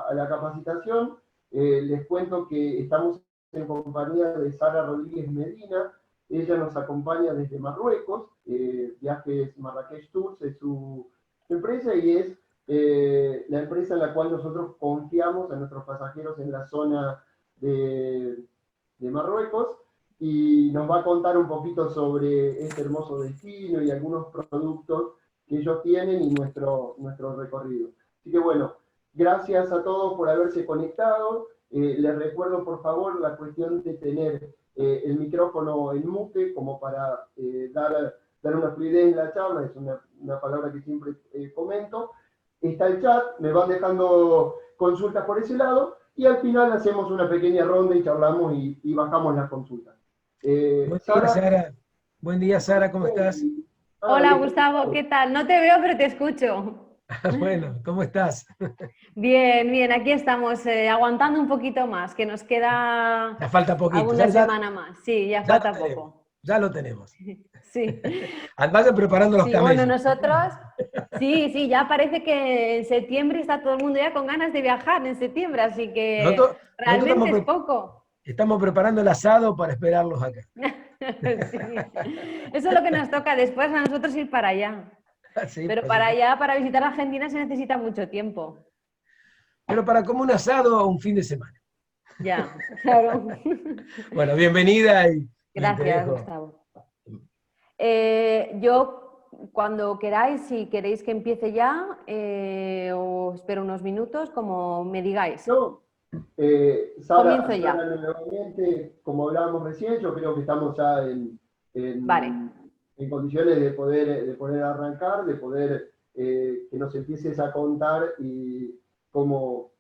a la capacitación. Les cuento que estamos en compañía de Sara Rodríguez Medina. Ella nos acompaña desde Marruecos. Viajes Marrakech Tours es su empresa y es la empresa en la cual nosotros confiamos a nuestros pasajeros en la zona de Marruecos, y nos va a contar un poquito sobre este hermoso destino y algunos productos que ellos tienen y nuestro recorrido. Así que bueno, gracias a todos por haberse conectado. Les recuerdo por favor la cuestión de tener el micrófono en mute como para dar una fluidez en la charla, es una palabra que siempre comento. Está el chat, me van dejando consultas por ese lado, y al final hacemos una pequeña ronda y charlamos y bajamos las consultas. Buen día, Sara. Buen día, Sara, ¿cómo estás? Hola, Gustavo, ¿qué tal? No te veo, pero te escucho. Bueno, ¿cómo estás? Bien, bien, aquí estamos aguantando un poquito más, que nos queda ya falta poquito. alguna semana más. Sí, ya falta poco. Ya lo tenemos. Sí. Vayan preparando los camellos. Bueno, nosotros, sí, ya parece que en septiembre está todo el mundo ya con ganas de viajar en septiembre, así que realmente es poco. Estamos preparando el asado para esperarlos acá. Sí. Eso es lo que nos toca después a nosotros ir para allá. Sí, pero para allá, para visitar Argentina se necesita mucho tiempo. Pero para como un asado o un fin de semana. Ya, claro. Bueno, bienvenida y gracias, Gustavo. Yo, cuando queráis, si queréis que empiece ya, o espero unos minutos, como me digáis. No. Sara, comienzo ya. Nuevamente, como hablábamos recién, yo creo que estamos ya vale. en condiciones de poder arrancar, de poder que nos empieces a contar y cómo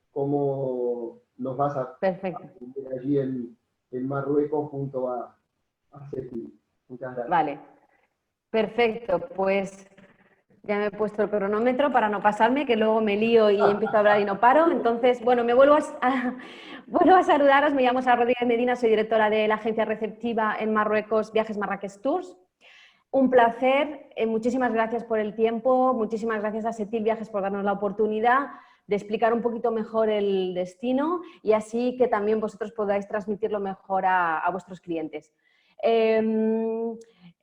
nos vas a atender allí en Marruecos junto a CETIL. Muchas gracias. Vale, perfecto, pues ya me he puesto el cronómetro para no pasarme, que luego me lío y empiezo a hablar y no paro. Entonces, bueno, me vuelvo a saludaros. Me llamo Sara Rodríguez Medina, soy directora de la agencia receptiva en Marruecos, Viajes Marrakech Tours. Un placer, muchísimas gracias por el tiempo, muchísimas gracias a CETIL Viajes por darnos la oportunidad de explicar un poquito mejor el destino y así que también vosotros podáis transmitirlo mejor a vuestros clientes.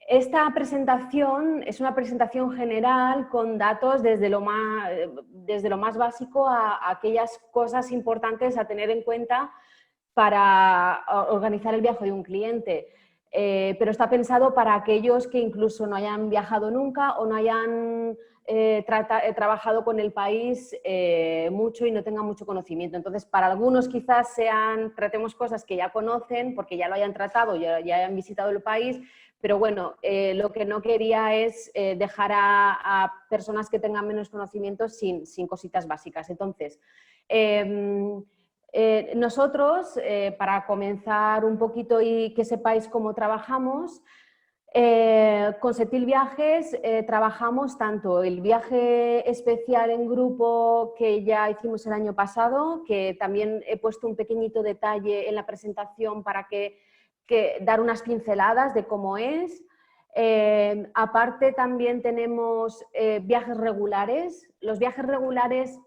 Esta presentación es una presentación general con datos desde lo más básico a aquellas cosas importantes a tener en cuenta para organizar el viaje de un cliente. Pero está pensado para aquellos que incluso no hayan viajado nunca o no hayan trabajado con el país mucho y no tengan mucho conocimiento. Entonces, para algunos quizás tratemos cosas que ya conocen porque ya lo hayan tratado, ya hayan visitado el país, pero bueno, lo que no quería es dejar a personas que tengan menos conocimiento sin cositas básicas. Entonces, nosotros, para comenzar un poquito y que sepáis cómo trabajamos, con CETIL Viajes trabajamos tanto el viaje especial en grupo que ya hicimos el año pasado, que también he puesto un pequeñito detalle en la presentación para que dar unas pinceladas de cómo es. Aparte también tenemos viajes regulares. Los viajes regulares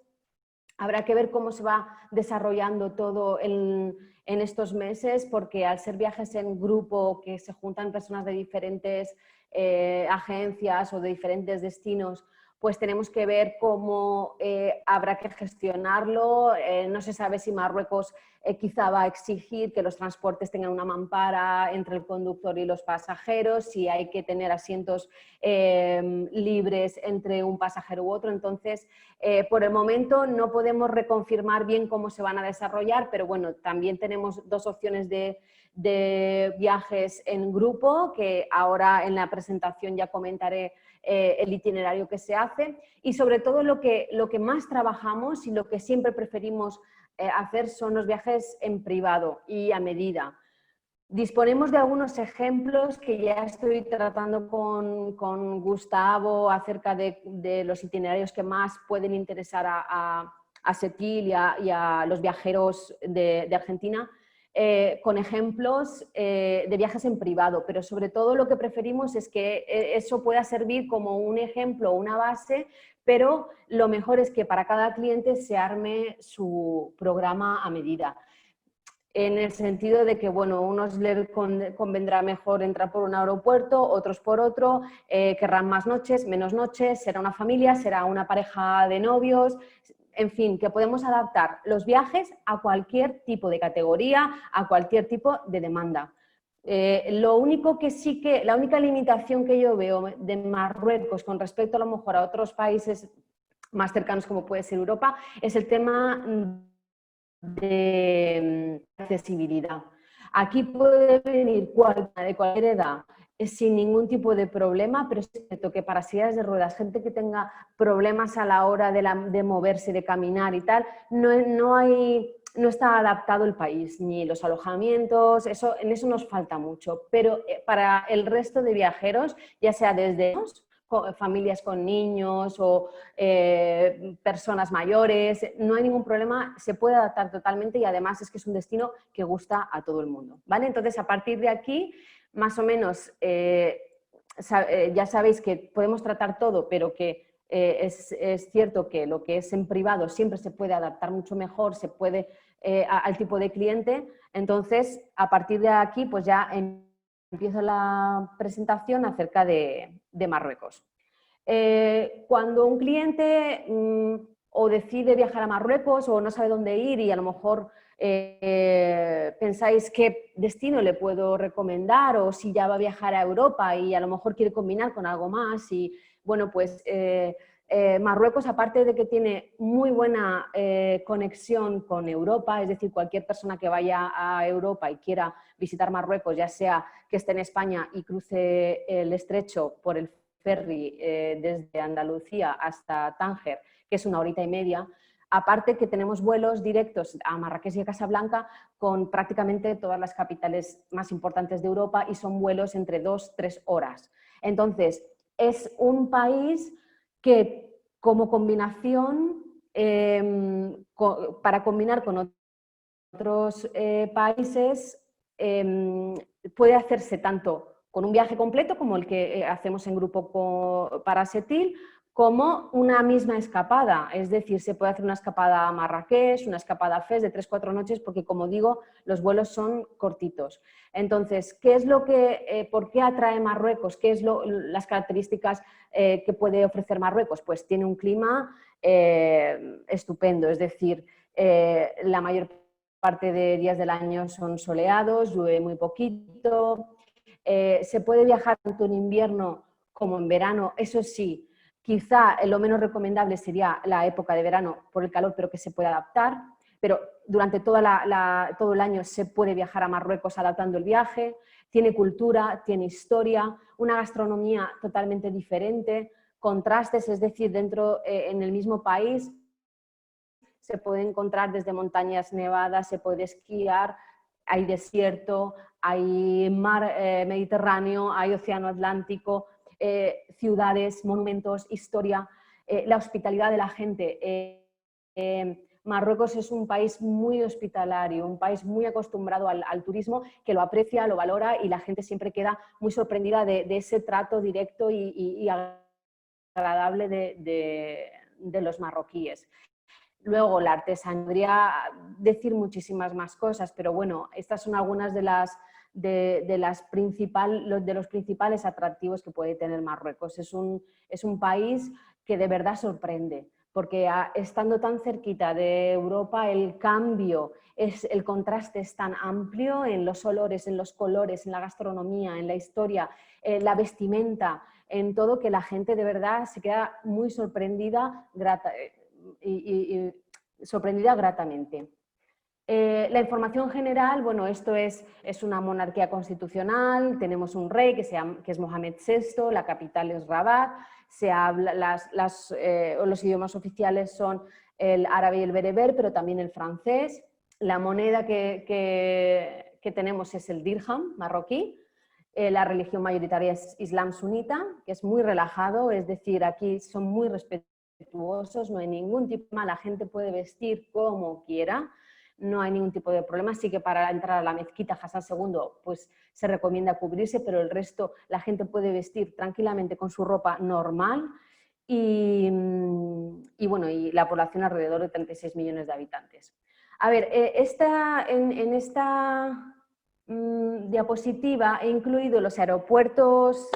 habrá que ver cómo se va desarrollando todo en estos meses, porque al ser viajes en grupo, que se juntan personas de diferentes agencias o de diferentes destinos, pues tenemos que ver cómo habrá que gestionarlo. No se sabe si Marruecos quizá va a exigir que los transportes tengan una mampara entre el conductor y los pasajeros, si hay que tener asientos libres entre un pasajero u otro. Entonces, por el momento no podemos reconfirmar bien cómo se van a desarrollar, pero bueno, también tenemos dos opciones de viajes en grupo, que ahora en la presentación ya comentaré el itinerario que se hace, y sobre todo lo que más trabajamos y lo que siempre preferimos hacer son los viajes en privado y a medida. Disponemos de algunos ejemplos que ya estoy tratando con Gustavo acerca de los itinerarios que más pueden interesar a CETIL y a los viajeros de Argentina, con ejemplos de viajes en privado, pero sobre todo lo que preferimos es que eso pueda servir como un ejemplo o una base pero lo mejor es que para cada cliente se arme su programa a medida. En el sentido de que, bueno, unos les convendrá mejor entrar por un aeropuerto, otros por otro, querrán más noches, menos noches, será una familia, será una pareja de novios, en fin, que podemos adaptar los viajes a cualquier tipo de categoría, a cualquier tipo de demanda. Lo único que sí que, la única limitación que yo veo de Marruecos con respecto a lo mejor a otros países más cercanos como puede ser Europa, es el tema de accesibilidad. Aquí puede venir de cualquier edad sin ningún tipo de problema, pero es cierto que para sillas de ruedas, gente que tenga problemas a la hora de moverse, de caminar y tal, no está adaptado el país, ni los alojamientos, en eso nos falta mucho. Pero para el resto de viajeros, ya sea desde familias con niños o personas mayores, no hay ningún problema, se puede adaptar totalmente y además es que es un destino que gusta a todo el mundo, ¿vale? Entonces, a partir de aquí, más o menos, ya sabéis que podemos tratar todo, pero que es cierto que lo que es en privado siempre se puede adaptar mucho mejor, se puede al tipo de cliente. Entonces, a partir de aquí, pues ya empiezo la presentación acerca de Marruecos. Cuando un cliente o decide viajar a Marruecos o no sabe dónde ir y a lo mejor pensáis qué destino le puedo recomendar o si ya va a viajar a Europa y a lo mejor quiere combinar con algo más y bueno, pues Marruecos, aparte de que tiene muy buena conexión con Europa, es decir, cualquier persona que vaya a Europa y quiera visitar Marruecos, ya sea que esté en España y cruce el estrecho por el ferry desde Andalucía hasta Tánger, que es 1 horita y media, aparte que tenemos vuelos directos a Marrakech y a Casablanca con prácticamente todas las capitales más importantes de Europa y son vuelos entre 2-3 horas. Entonces, es un país que como combinación, para combinar con otros países, puede hacerse tanto con un viaje completo como el que hacemos en grupo para Setil, como una misma escapada, es decir, se puede hacer una escapada a Marrakech, una escapada a Fez de 3-4 noches, porque como digo, los vuelos son cortitos. Entonces, ¿qué es lo que, por qué atrae Marruecos? ¿Qué es las características que puede ofrecer Marruecos? Pues tiene un clima estupendo, es decir, la mayor parte de días del año son soleados, llueve muy poquito, se puede viajar tanto en invierno como en verano, eso sí, quizá lo menos recomendable sería la época de verano por el calor, pero que se puede adaptar, pero durante todo el año se puede viajar a Marruecos adaptando el viaje, tiene cultura, tiene historia, una gastronomía totalmente diferente, contrastes, es decir, dentro en el mismo país se puede encontrar desde montañas nevadas, se puede esquiar, hay desierto, hay mar Mediterráneo, hay océano Atlántico, ciudades, monumentos, historia, la hospitalidad de la gente. Marruecos es un país muy hospitalario, un país muy acostumbrado al turismo, que lo aprecia, lo valora y la gente siempre queda muy sorprendida de ese trato directo y agradable de los marroquíes. Luego, la artesanía, podría decir muchísimas más cosas, pero bueno, estas son algunas de los principales atractivos que puede tener Marruecos. Es un país que de verdad sorprende, porque estando tan cerquita de Europa, el cambio, el contraste es tan amplio en los olores, en los colores, en la gastronomía, en la historia, en la vestimenta, en todo, que la gente de verdad se queda muy sorprendida, sorprendida gratamente. La información general, bueno, esto es una monarquía constitucional, tenemos un rey que es Mohamed VI, la capital es Rabat, se habla, los idiomas oficiales son el árabe y el bereber, pero también el francés. La moneda que tenemos es el dirham marroquí. La religión mayoritaria es islam sunita, que es muy relajado, es decir, aquí son muy respetuosos, no hay ningún tipo de problema, la gente puede vestir como quiera, no hay ningún tipo de problema, sí que para entrar a la mezquita Hassan II pues se recomienda cubrirse, pero el resto la gente puede vestir tranquilamente con su ropa normal y bueno, y la población alrededor de 36 millones de habitantes. A ver, en esta diapositiva he incluido los aeropuertos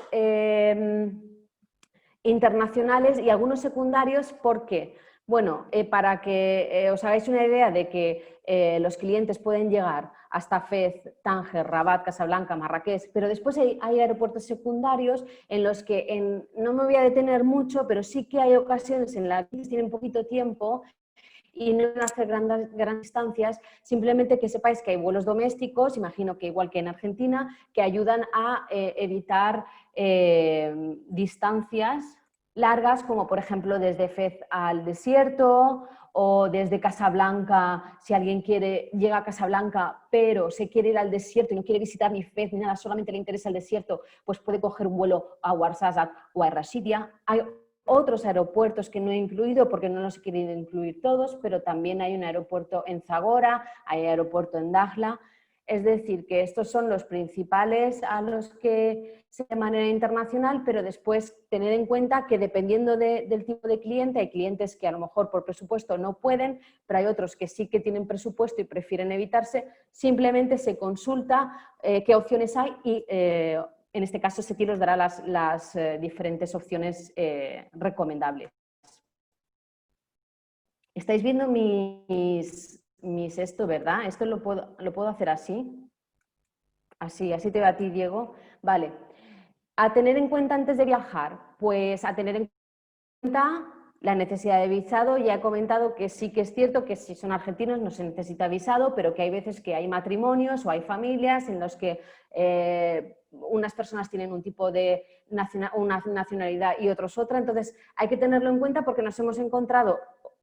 internacionales y algunos secundarios. ¿Por qué? Bueno, para que os hagáis una idea de que los clientes pueden llegar hasta Fez, Tánger, Rabat, Casablanca, Marrakech, pero después hay aeropuertos secundarios en los que no me voy a detener mucho, pero sí que hay ocasiones en las que tienen poquito tiempo y no van a hacer grandes distancias, simplemente que sepáis que hay vuelos domésticos, imagino que igual que en Argentina, que ayudan a evitar distancias largas, como por ejemplo desde Fez al desierto, o desde Casablanca, si alguien llega a Casablanca pero se quiere ir al desierto y no quiere visitar ni Fez ni nada, solamente le interesa el desierto, pues puede coger un vuelo a Ouarzazate o a Rashidia. Hay otros aeropuertos que no he incluido porque no los he querido incluir todos, pero también hay un aeropuerto en Zagora, hay aeropuerto en Dakhla. Es decir, que estos son los principales a los que se de manera internacional, pero después tener en cuenta que dependiendo del tipo de cliente, hay clientes que a lo mejor por presupuesto no pueden, pero hay otros que sí que tienen presupuesto y prefieren evitarse. Simplemente se consulta qué opciones hay y en este caso SETI os dará las diferentes opciones recomendables. ¿Estáis viendo esto, verdad? Esto lo puedo hacer así. Así te va a ti, Diego. Vale. A tener en cuenta antes de viajar, pues a tener en cuenta la necesidad de visado. Ya he comentado que sí que es cierto que si son argentinos no se necesita visado, pero que hay veces que hay matrimonios o hay familias en los que unas personas tienen un tipo de una nacionalidad y otros otra. Entonces hay que tenerlo en cuenta porque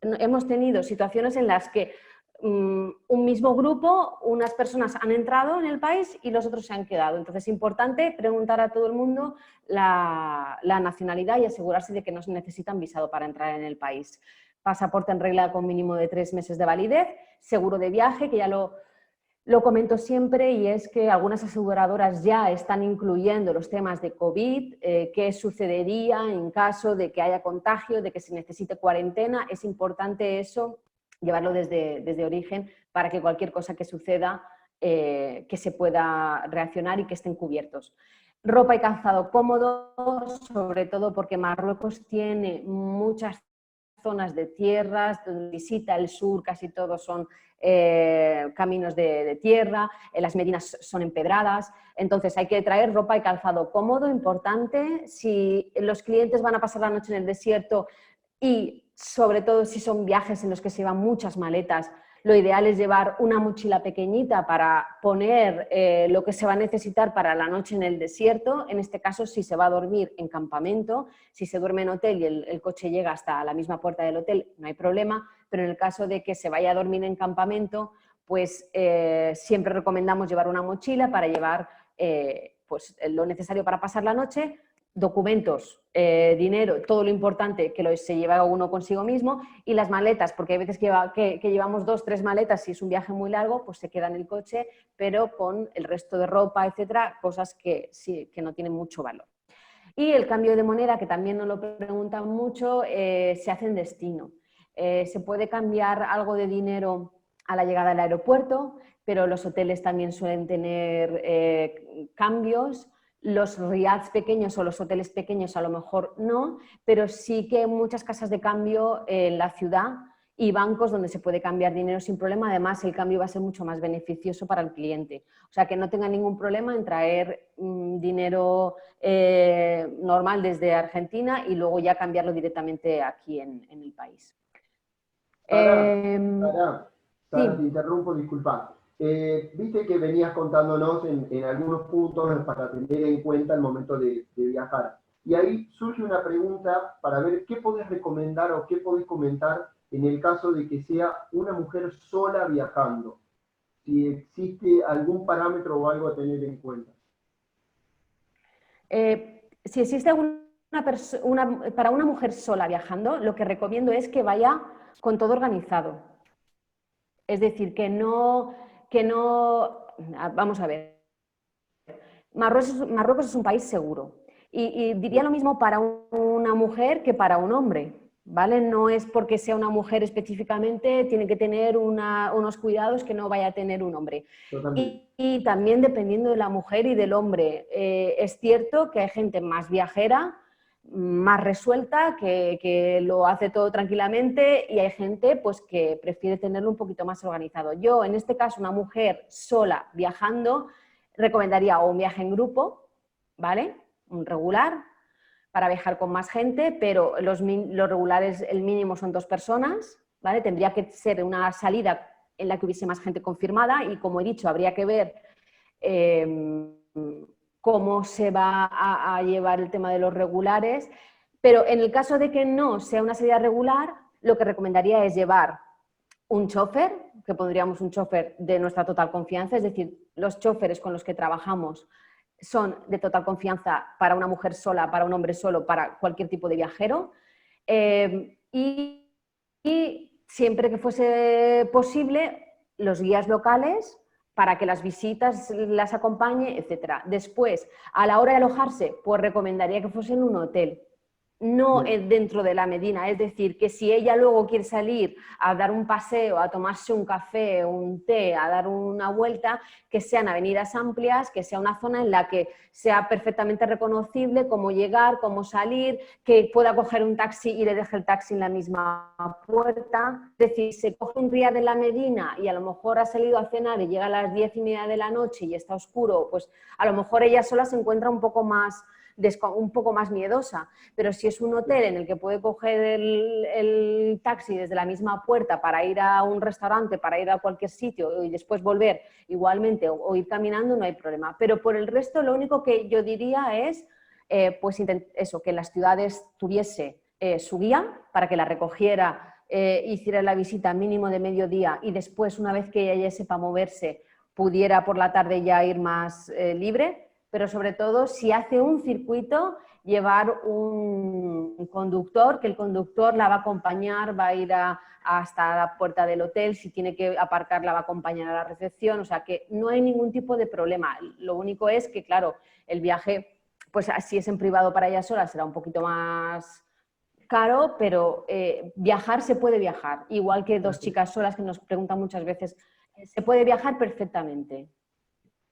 hemos tenido situaciones en las que un mismo grupo, unas personas han entrado en el país y los otros se han quedado. Entonces es importante preguntar a todo el mundo la nacionalidad y asegurarse de que no se necesitan visado para entrar en el país. Pasaporte en regla con mínimo de 3 meses de validez, seguro de viaje, que ya lo comento siempre, y es que algunas aseguradoras ya están incluyendo los temas de COVID, qué sucedería en caso de que haya contagio, de que se necesite cuarentena. Es importante eso, llevarlo desde origen para que cualquier cosa que suceda, que se pueda reaccionar y que estén cubiertos. Ropa y calzado cómodo, sobre todo porque Marruecos tiene muchas zonas de tierras, donde visita el sur, casi todos son caminos de tierra, las medinas son empedradas, entonces hay que traer ropa y calzado cómodo, importante. Si los clientes van a pasar la noche en el desierto y sobre todo si son viajes en los que se llevan muchas maletas, lo ideal es llevar una mochila pequeñita para poner lo que se va a necesitar para la noche en el desierto. En este caso, si se va a dormir en campamento, si se duerme en hotel y el coche llega hasta la misma puerta del hotel, no hay problema, pero en el caso de que se vaya a dormir en campamento, pues siempre recomendamos llevar una mochila para llevar pues, lo necesario para pasar la noche, documentos, dinero, todo lo importante que se lleva uno consigo mismo, y las maletas, porque hay veces que llevamos 2 o 3 maletas, si es un viaje muy largo, pues se queda en el coche, pero con el resto de ropa, etcétera, cosas que no tienen mucho valor. Y el cambio de moneda, que también nos lo preguntan mucho, se hace en destino. Se puede cambiar algo de dinero a la llegada al aeropuerto, pero los hoteles también suelen tener cambios. Los riads pequeños o los hoteles pequeños a lo mejor no, pero sí que hay muchas casas de cambio en la ciudad y bancos donde se puede cambiar dinero sin problema. Además, el cambio va a ser mucho más beneficioso para el cliente. O sea, que no tenga ningún problema en traer dinero normal desde Argentina y luego ya cambiarlo directamente aquí en el país. Sara, sí. te interrumpo, disculpa. Viste que venías contándonos en algunos puntos para tener en cuenta el momento de viajar. Y ahí surge una pregunta para ver qué podés recomendar o qué podés comentar en el caso de que sea una mujer sola viajando. Si existe algún parámetro o algo a tener en cuenta. Si existe para una mujer sola viajando, lo que recomiendo es que vaya con todo organizado. Es decir, que no... Vamos a ver. Marruecos es un país seguro. Y diría lo mismo para una mujer que para un hombre, ¿vale? No es porque sea una mujer específicamente, tiene que tener unos cuidados que no vaya a tener un hombre. Y también dependiendo de la mujer y del hombre. Es cierto que hay gente más viajera, más resuelta, que lo hace todo tranquilamente, y hay gente pues, que prefiere tenerlo un poquito más organizado. Yo, en este caso, una mujer sola viajando, recomendaría o un viaje en grupo, ¿vale? Un regular, para viajar con más gente, pero los regulares, el mínimo son 2 personas, ¿vale? Tendría que ser una salida en la que hubiese más gente confirmada y, como he dicho, habría que ver cómo se va a llevar el tema de los regulares, pero en el caso de que no sea una salida regular, lo que recomendaría es llevar un chofer, que pondríamos un chofer de nuestra total confianza, es decir, los choferes con los que trabajamos son de total confianza para una mujer sola, para un hombre solo, para cualquier tipo de viajero, y siempre que fuese posible, los guías locales para que las visitas las acompañe, etc. Después, a la hora de alojarse, pues recomendaría que fuese en un hotel, no dentro de la Medina, es decir, que si ella luego quiere salir a dar un paseo, a tomarse un café, un té, a dar una vuelta, que sean avenidas amplias, que sea una zona en la que sea perfectamente reconocible cómo llegar, cómo salir, que pueda coger un taxi y le deje el taxi en la misma puerta. Es decir, se coge un riad en la Medina y a lo mejor ha salido a cenar y llega a las 10:30 de la noche y está oscuro, pues a lo mejor ella sola se encuentra un poco más miedosa, pero si es un hotel en el que puede coger el taxi desde la misma puerta para ir a un restaurante, para ir a cualquier sitio y después volver igualmente o ir caminando, no hay problema. Pero por el resto, lo único que yo diría es pues eso, que en las ciudades tuviese su guía para que la recogiera, hiciera la visita mínimo de mediodía y después, una vez que ella ya sepa moverse, pudiera por la tarde ya ir más libre. Pero sobre todo, si hace un circuito, llevar un conductor, que el conductor la va a acompañar, va a ir hasta la puerta del hotel, si tiene que aparcar la va a acompañar a la recepción, o sea que no hay ningún tipo de problema. Lo único es que, claro, el viaje, pues si es en privado para ella sola, será un poquito más caro, pero viajar se puede viajar, igual que 2 chicas solas que nos preguntan muchas veces, se puede viajar perfectamente.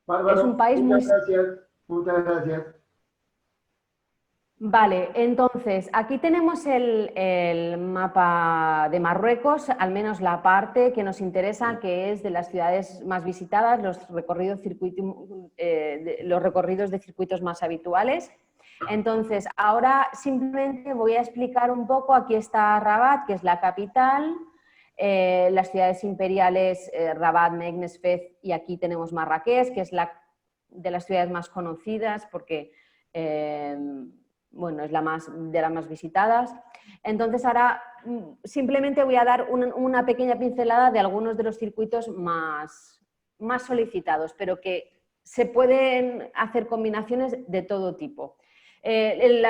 Bárbaro, Es un país muchas muy... gracias, muchas gracias. Vale, entonces aquí tenemos el mapa de Marruecos, al menos la parte que nos interesa, que es de las ciudades más visitadas, los recorridos de circuitos más habituales. Entonces, ahora simplemente voy a explicar un poco, aquí está Rabat, que es la capital, las ciudades imperiales, Rabat, Meknes, Fez, y aquí tenemos Marrakech, que es de las ciudades más conocidas porque... bueno, es de las más visitadas. Entonces ahora simplemente voy a dar una pequeña pincelada de algunos de los circuitos más solicitados, pero que se pueden hacer combinaciones de todo tipo. El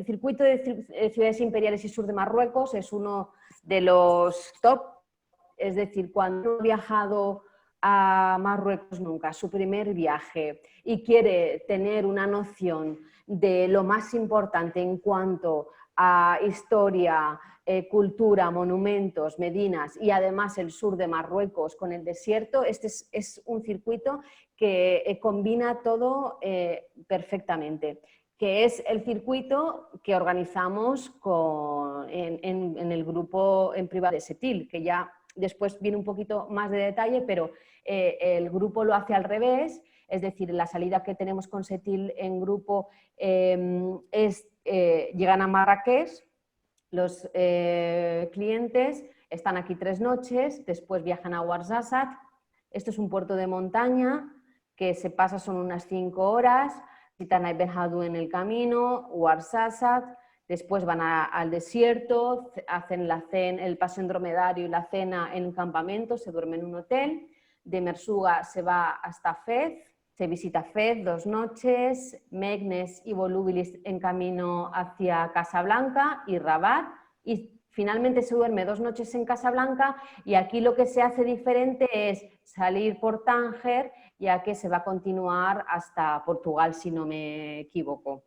circuito de ciudades imperiales y sur de Marruecos es uno de los top, es decir, cuando he viajado a Marruecos nunca, su primer viaje, y quiere tener una noción de lo más importante en cuanto a historia, cultura, monumentos, medinas y además el sur de Marruecos con el desierto, este es un circuito que combina todo perfectamente, que es el circuito que organizamos en el grupo en privado de Setil, que ya después viene un poquito más de detalle, pero el grupo lo hace al revés, es decir, la salida que tenemos con Setil en grupo llegan a Marrakech, los clientes están aquí 3 noches, después viajan a Ouarzazate. Esto es un puerto de montaña que se pasa, son unas 5 horas, visitan a Ibn Haldun en el camino, Ouarzazate, después van al desierto, hacen el paseo en dromedario y la cena en un campamento, se duerme en un hotel. De Merzouga se va hasta Fez, se visita Fez 2 noches, Meknes y Volubilis en camino hacia Casablanca y Rabat, y Finalmente se duerme 2 noches en Casablanca y aquí lo que se hace diferente es salir por Tánger, ya que se va a continuar hasta Portugal, si no me equivoco.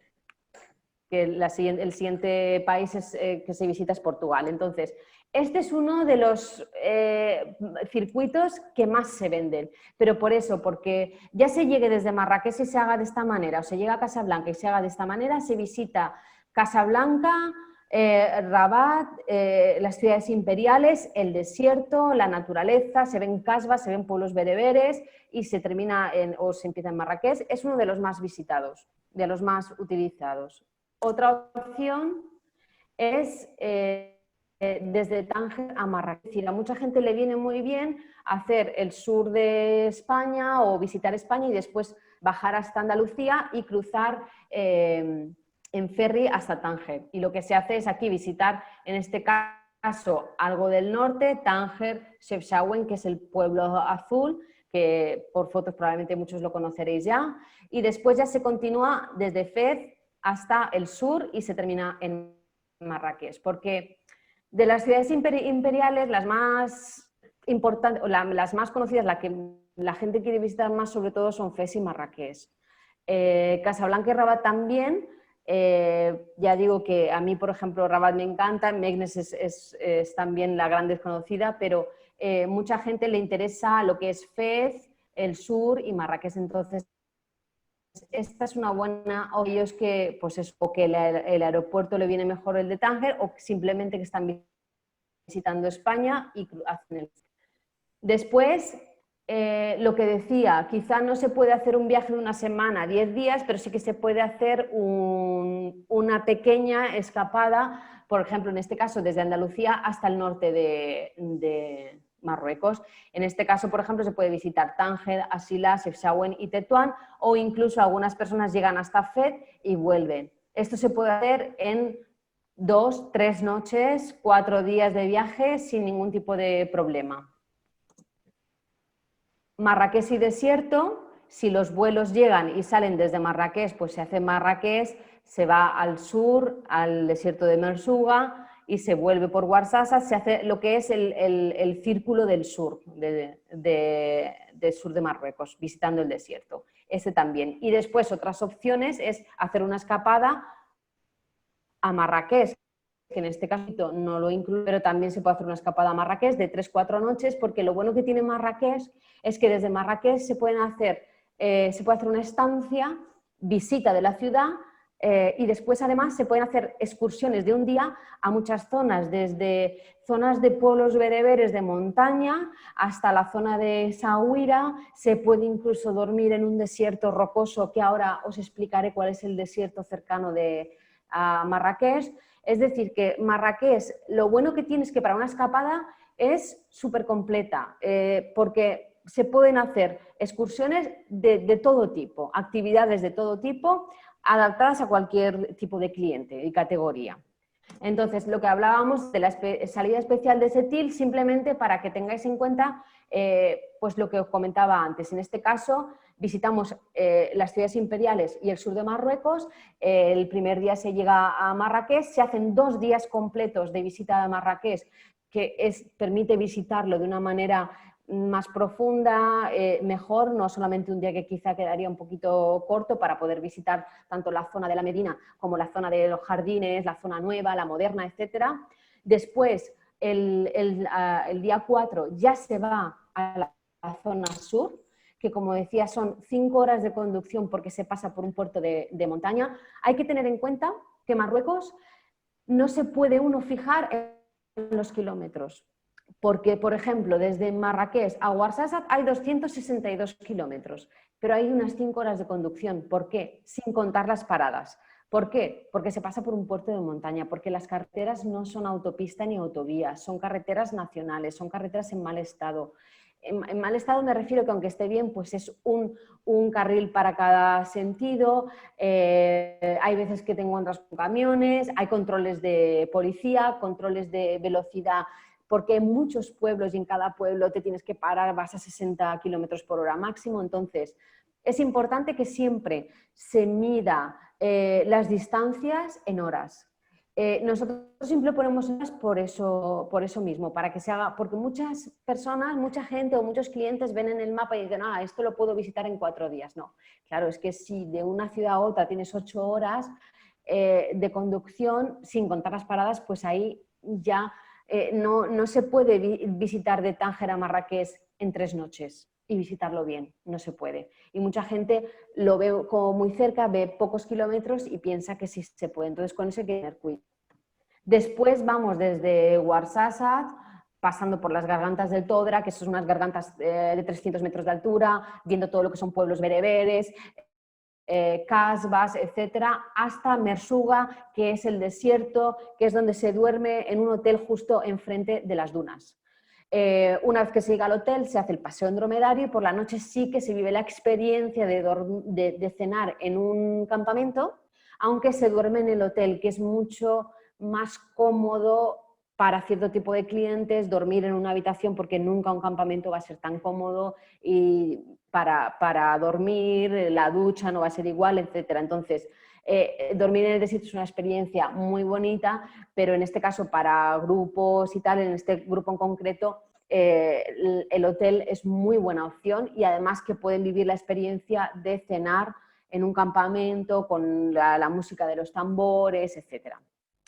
Que el siguiente país que se visita es Portugal. Entonces, este es uno de los circuitos que más se venden. Pero por eso, porque ya se llegue desde Marrakech y se haga de esta manera, o se llega a Casablanca y se haga de esta manera, se visita Casablanca, Rabat, las ciudades imperiales, el desierto, la naturaleza, se ven casbas, se ven pueblos bereberes y se termina o se empieza en Marrakech. Es uno de los más visitados, de los más utilizados. Otra opción es desde Tánger a Marrakech. Es decir, a mucha gente le viene muy bien hacer el sur de España o visitar España y después bajar hasta Andalucía y cruzar en ferry hasta Tánger. Y lo que se hace es aquí visitar, en este caso, algo del norte, Tánger, Chefchaouen, que es el pueblo azul, que por fotos probablemente muchos lo conoceréis ya. Y después ya se continúa desde Fez hasta el sur y se termina en Marrakech, porque de las ciudades imperiales, las más importantes, las más conocidas, la que la gente quiere visitar más sobre todo son Fez y Marrakech. Casablanca y Rabat también, ya digo que a mí, por ejemplo, Rabat me encanta, Meknes es también la gran desconocida, pero mucha gente le interesa lo que es Fez, el sur y Marrakech. Entonces, esta es una buena, o ellos que, pues es, o que el aeropuerto le viene mejor el de Tánger, o simplemente que están visitando España y hacen el... Después, lo que decía, quizá no se puede hacer un viaje de una semana, 10 días, pero sí que se puede hacer una pequeña escapada, por ejemplo, en este caso, desde Andalucía hasta el norte de Marruecos. En este caso, por ejemplo, se puede visitar Tánger, Asila, Chefchaouen y Tetuán, o incluso algunas personas llegan hasta Fez y vuelven. Esto se puede hacer en 2, 3 noches, 4 días de viaje sin ningún tipo de problema. Marrakech y desierto, si los vuelos llegan y salen desde Marrakech, pues se hace Marrakech, se va al sur, al desierto de Merzouga, y se vuelve por Ouarzazate, se hace lo que es el círculo del sur, del sur de Marruecos, visitando el desierto. Ese también. Y después otras opciones es hacer una escapada a Marrakech, que en este caso no lo incluye, pero también se puede hacer una escapada a Marrakech de 3-4 noches, porque lo bueno que tiene Marrakech es que desde Marrakech se puede hacer una estancia, visita de la ciudad, y después además se pueden hacer excursiones de un día a muchas zonas, desde zonas de pueblos bereberes de montaña hasta la zona de Essaouira. Se puede incluso dormir en un desierto rocoso, que ahora os explicaré cuál es el desierto cercano a Marrakech. Es decir, que Marrakech, lo bueno que tiene es que para una escapada es súper completa, porque se pueden hacer excursiones de todo tipo, actividades de todo tipo, adaptadas a cualquier tipo de cliente y categoría. Entonces, lo que hablábamos de la salida especial de Setil, simplemente para que tengáis en cuenta pues lo que os comentaba antes. En este caso, visitamos las ciudades imperiales y el sur de Marruecos. El primer día se llega a Marrakech, se hacen 2 días completos de visita a Marrakech, que permite visitarlo de una manera más profunda, mejor, no solamente un día que quizá quedaría un poquito corto para poder visitar tanto la zona de la Medina como la zona de los jardines, la zona nueva, la moderna, etc. Después, el día 4 ya se va a la zona sur, que como decía son 5 horas de conducción porque se pasa por un puerto de montaña. Hay que tener en cuenta que Marruecos no se puede uno fijar en los kilómetros, porque, por ejemplo, desde Marrakech a Ouarzazate hay 262 kilómetros, pero hay unas 5 horas de conducción. ¿Por qué? Sin contar las paradas. ¿Por qué? Porque se pasa por un puerto de montaña, porque las carreteras no son autopista ni autovías, son carreteras nacionales, son carreteras en mal estado. En mal estado me refiero que aunque esté bien, pues es un carril para cada sentido, hay veces que te encuentras con camiones, hay controles de policía, controles de velocidad, porque en muchos pueblos y en cada pueblo te tienes que parar, vas a 60 kilómetros por hora máximo. Entonces, es importante que siempre se mida las distancias en horas. Nosotros siempre ponemos por eso mismo, para que se haga, porque muchas personas, mucha gente o muchos clientes ven en el mapa y dicen, esto lo puedo visitar en 4 días. No, claro, es que si de una ciudad a otra tienes 8 horas de conducción, sin contar las paradas, pues ahí ya no se puede visitar de Tánger a Marrakech en 3 noches y visitarlo bien, no se puede. Y mucha gente lo ve como muy cerca, ve pocos kilómetros y piensa que sí se puede. Entonces con eso hay que tener cuidado. Después vamos desde Ouarzazate, pasando por las gargantas del Todra, que son unas gargantas de 300 metros de altura, viendo todo lo que son pueblos bereberes, casbas, etcétera, hasta Mersuga, que es el desierto, que es donde se duerme en un hotel justo enfrente de las dunas. Una vez que se llega al hotel se hace el paseo en dromedario y por la noche sí que se vive la experiencia de cenar en un campamento, aunque se duerme en el hotel, que es mucho más cómodo para cierto tipo de clientes dormir en una habitación, porque nunca un campamento va a ser tan cómodo y para dormir, la ducha no va a ser igual, etc. Entonces, dormir en el desierto es una experiencia muy bonita, pero en este caso para grupos y tal, en este grupo en concreto, el hotel es muy buena opción y además que pueden vivir la experiencia de cenar en un campamento con la música de los tambores, etc.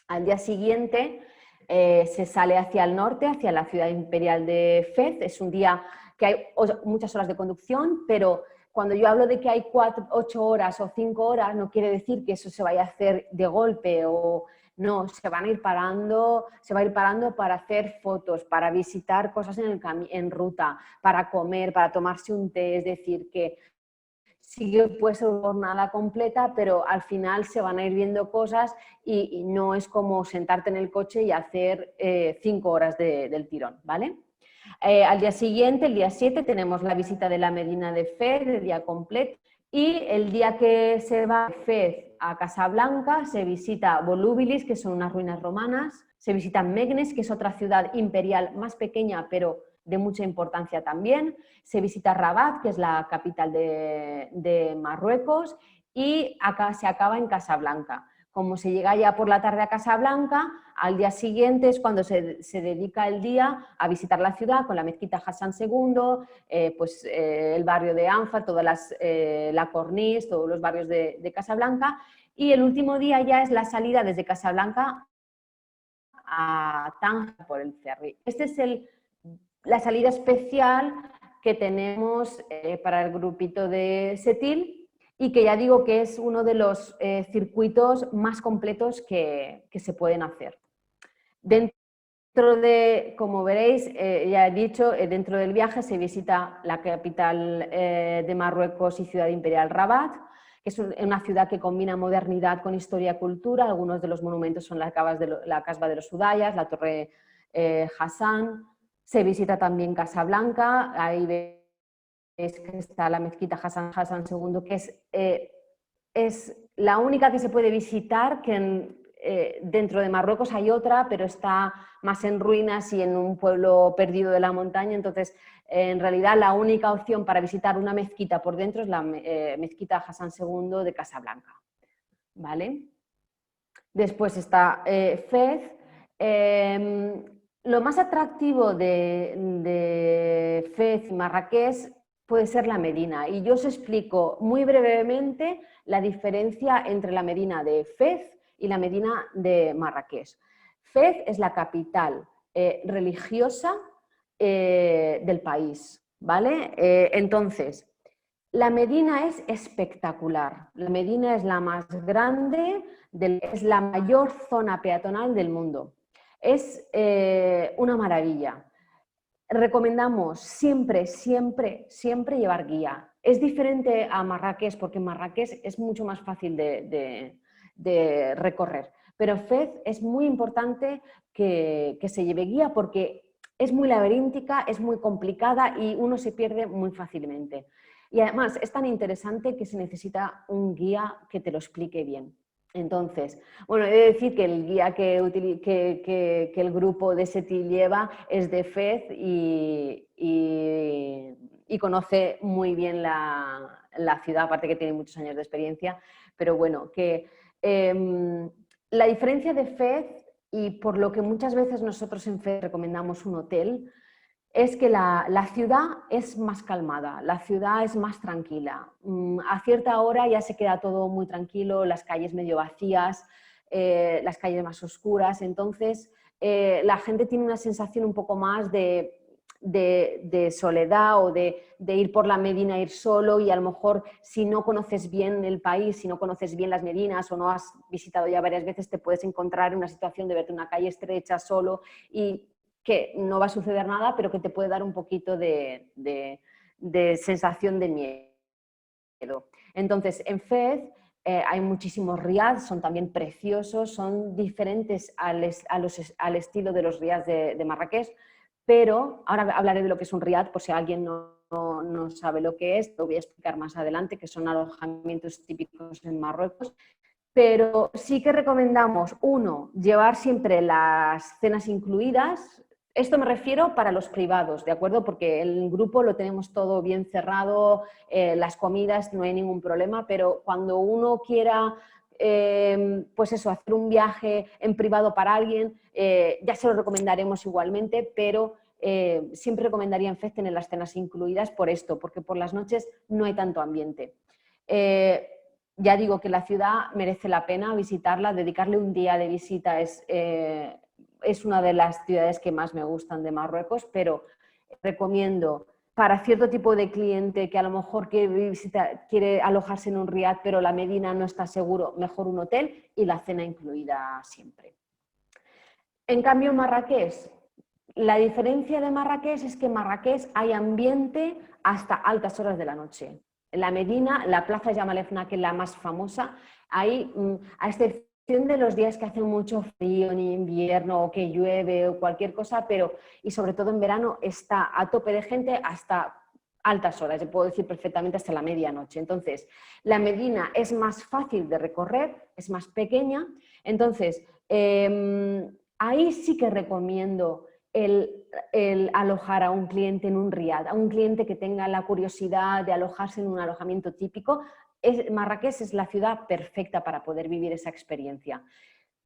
Al día siguiente se sale hacia el norte, hacia la ciudad imperial de Fez. Es un día que hay muchas horas de conducción, pero cuando yo hablo de que hay 8 horas o 5 horas, no quiere decir que eso se vaya a hacer de golpe o no, se va a ir parando para hacer fotos, para visitar cosas en ruta, para comer, para tomarse un té, es decir, que sí que puede ser una jornada completa, pero al final se van a ir viendo cosas y no es como sentarte en el coche y hacer 5 horas del tirón, ¿vale? Al día siguiente, el día 7, tenemos la visita de la Medina de Fez, el día completo, y el día que se va de Fez a Casablanca se visita Volubilis, que son unas ruinas romanas, se visita Meknes, que es otra ciudad imperial más pequeña, pero de mucha importancia también, se visita Rabat, que es la capital de Marruecos, y acá se acaba en Casablanca. Como se llega ya por la tarde a Casablanca, al día siguiente es cuando se dedica el día a visitar la ciudad con la mezquita Hassan II, el barrio de Anfa, la Corniche, todos los barrios de Casablanca, y el último día ya es la salida desde Casablanca a Tánger por el ferry. Esta es la salida especial que tenemos para el grupito de Setil, y que ya digo que es uno de los circuitos más completos que se pueden hacer. Dentro de, como veréis, ya he dicho, dentro del viaje se visita la capital de Marruecos y ciudad imperial Rabat, que es una ciudad que combina modernidad con historia y cultura. Algunos de los monumentos son la Casbah de los Udayas, la Torre Hassan. Se visita también Casablanca, ahí veis que está la mezquita Hassan II, que es la única que se puede visitar, que dentro de Marruecos hay otra, pero está más en ruinas y en un pueblo perdido de la montaña. Entonces, en realidad, la única opción para visitar una mezquita por dentro es la mezquita Hassan II de Casablanca, ¿vale? Después está Fez. Lo más atractivo de Fez y Marrakech puede ser la Medina, y yo os explico muy brevemente la diferencia entre la Medina de Fez y la Medina de Marrakech. Fez es la capital religiosa del país, ¿vale? Entonces, la Medina es espectacular. La Medina es la más grande, es la mayor zona peatonal del mundo. Es una maravilla. Recomendamos siempre, siempre, siempre llevar guía. Es diferente a Marrakech, porque Marrakech es mucho más fácil de recorrer. Pero Fez es muy importante que se lleve guía, porque es muy laberíntica, es muy complicada y uno se pierde muy fácilmente. Y además es tan interesante que se necesita un guía que te lo explique bien. Entonces, bueno, he de decir que el guía que el grupo de Setil lleva es de Fez y conoce muy bien la ciudad, aparte que tiene muchos años de experiencia, pero bueno, que La diferencia de Fez, y por lo que muchas veces nosotros en Fez recomendamos un hotel, es que la ciudad es más calmada, la ciudad es más tranquila. A cierta hora ya se queda todo muy tranquilo, las calles medio vacías, las calles más oscuras, entonces la gente tiene una sensación un poco más de soledad o de ir por la Medina, ir solo, y a lo mejor si no conoces bien el país, si no conoces bien las Medinas o no has visitado ya varias veces, te puedes encontrar en una situación de verte una calle estrecha solo y que no va a suceder nada, pero que te puede dar un poquito de sensación de miedo. Entonces, en Fez hay muchísimos riads, son también preciosos, son diferentes al estilo de los riads de Marrakech, pero ahora hablaré de lo que es un riad, por si alguien no sabe lo que es, lo voy a explicar más adelante, que son alojamientos típicos en Marruecos. Pero sí que recomendamos, uno, llevar siempre las cenas incluidas. Esto me refiero para los privados, ¿de acuerdo? Porque el grupo lo tenemos todo bien cerrado, las comidas no hay ningún problema, pero cuando uno quiera, pues eso, hacer un viaje en privado para alguien, ya se lo recomendaremos igualmente, pero siempre recomendaría en Fez tener las cenas incluidas por esto, porque por las noches no hay tanto ambiente. Ya digo que la ciudad merece la pena visitarla, dedicarle un día de visita es una de las ciudades que más me gustan de Marruecos, pero recomiendo para cierto tipo de cliente que a lo mejor quiere alojarse en un riad, pero la Medina no está seguro, mejor un hotel y la cena incluida siempre. En cambio, Marrakech, la diferencia de Marrakech es que en Marrakech hay ambiente hasta altas horas de la noche. En la Medina, la plaza Jemaa el-Fna, que es la más famosa, ahí, a excepción de los días que hace mucho frío en invierno o que llueve o cualquier cosa, pero y sobre todo en verano está a tope de gente hasta altas horas, yo puedo decir perfectamente hasta la medianoche. Entonces, la Medina es más fácil de recorrer, es más pequeña, entonces ahí sí que recomiendo el alojar a un cliente en un riad, a un cliente que tenga la curiosidad de alojarse en un alojamiento típico. Marrakech es la ciudad perfecta para poder vivir esa experiencia.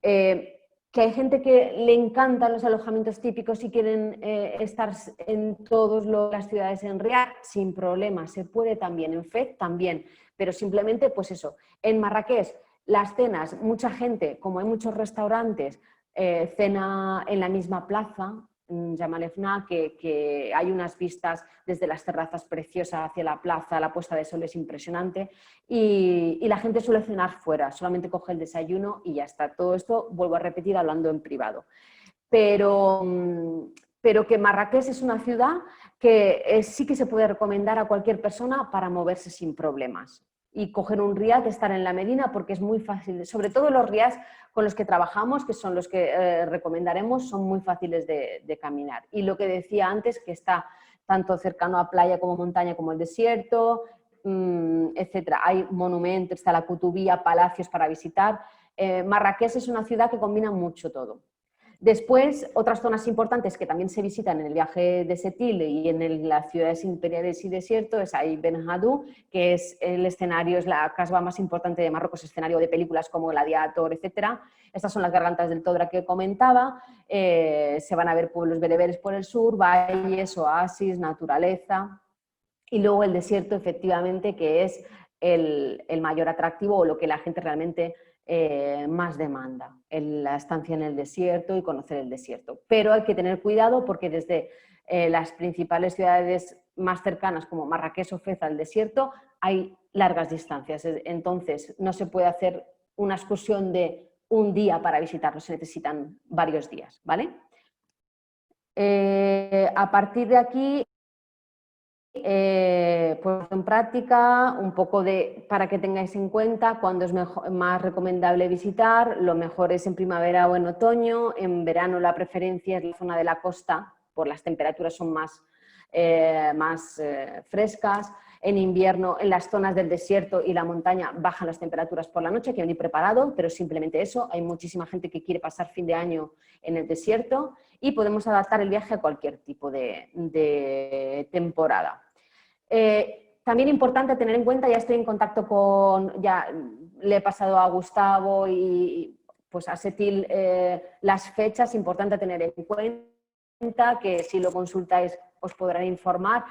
Que hay gente que le encantan los alojamientos típicos y quieren estar en todas las ciudades en riad, sin problema, se puede también, en Fez también, pero simplemente pues eso, en Marrakech las cenas, mucha gente, como hay muchos restaurantes, cena en la misma plaza, Jemaa el-Fna, que hay unas vistas desde las terrazas preciosas hacia la plaza, la puesta de sol es impresionante y la gente suele cenar fuera, solamente coge el desayuno y ya está. Todo esto, vuelvo a repetir, hablando en privado. Pero que Marrakech es una ciudad que sí que se puede recomendar a cualquier persona para moverse sin problemas y coger un riad, estar en la Medina, porque es muy fácil, sobre todo los riads con los que trabajamos, que son los que recomendaremos, son muy fáciles de caminar. Y lo que decía antes, que está tanto cercano a playa como montaña como el desierto, etcétera. Hay monumentos, está la Kutubía, palacios para visitar. Marrakech es una ciudad que combina mucho todo. Después, otras zonas importantes que también se visitan en el viaje de Setil y en las ciudades imperiales y desierto es ahí Ben Haddou, que es el escenario, es la casba más importante de Marruecos, escenario de películas como Gladiator, etc. Estas son las gargantas del Todra que comentaba, se van a ver pueblos bereberes por el sur, valles, oasis, naturaleza, y luego el desierto, efectivamente, que es el mayor atractivo o lo que la gente realmente más demanda, la estancia en el desierto y conocer el desierto. Pero hay que tener cuidado porque desde las principales ciudades más cercanas como Marrakech o Fez al desierto hay largas distancias, entonces no se puede hacer una excursión de un día para visitarlo, se necesitan varios días, ¿vale? A partir de aquí, pues en práctica, un poco para que tengáis en cuenta cuándo es más recomendable visitar. Lo mejor es en primavera o en otoño. En verano la preferencia es la zona de la costa, por las temperaturas son más frescas. En invierno, en las zonas del desierto y la montaña bajan las temperaturas por la noche, hay que venir preparado, pero simplemente eso. Hay muchísima gente que quiere pasar fin de año en el desierto y podemos adaptar el viaje a cualquier tipo de temporada. También importante tener en cuenta, ya estoy en contacto ya le he pasado a Gustavo y pues Asetil, las fechas, importante tener en cuenta, que si lo consultáis os podrán informar.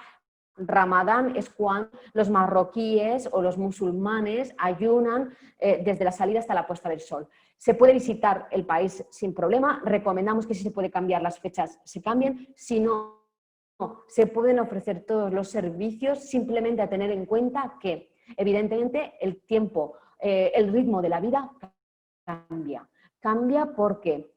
Ramadán es cuando los marroquíes o los musulmanes ayunan desde la salida hasta la puesta del sol. Se puede visitar el país sin problema, recomendamos que si se puede cambiar las fechas se cambien, si no, se pueden ofrecer todos los servicios, simplemente a tener en cuenta que evidentemente el tiempo, el ritmo de la vida cambia porque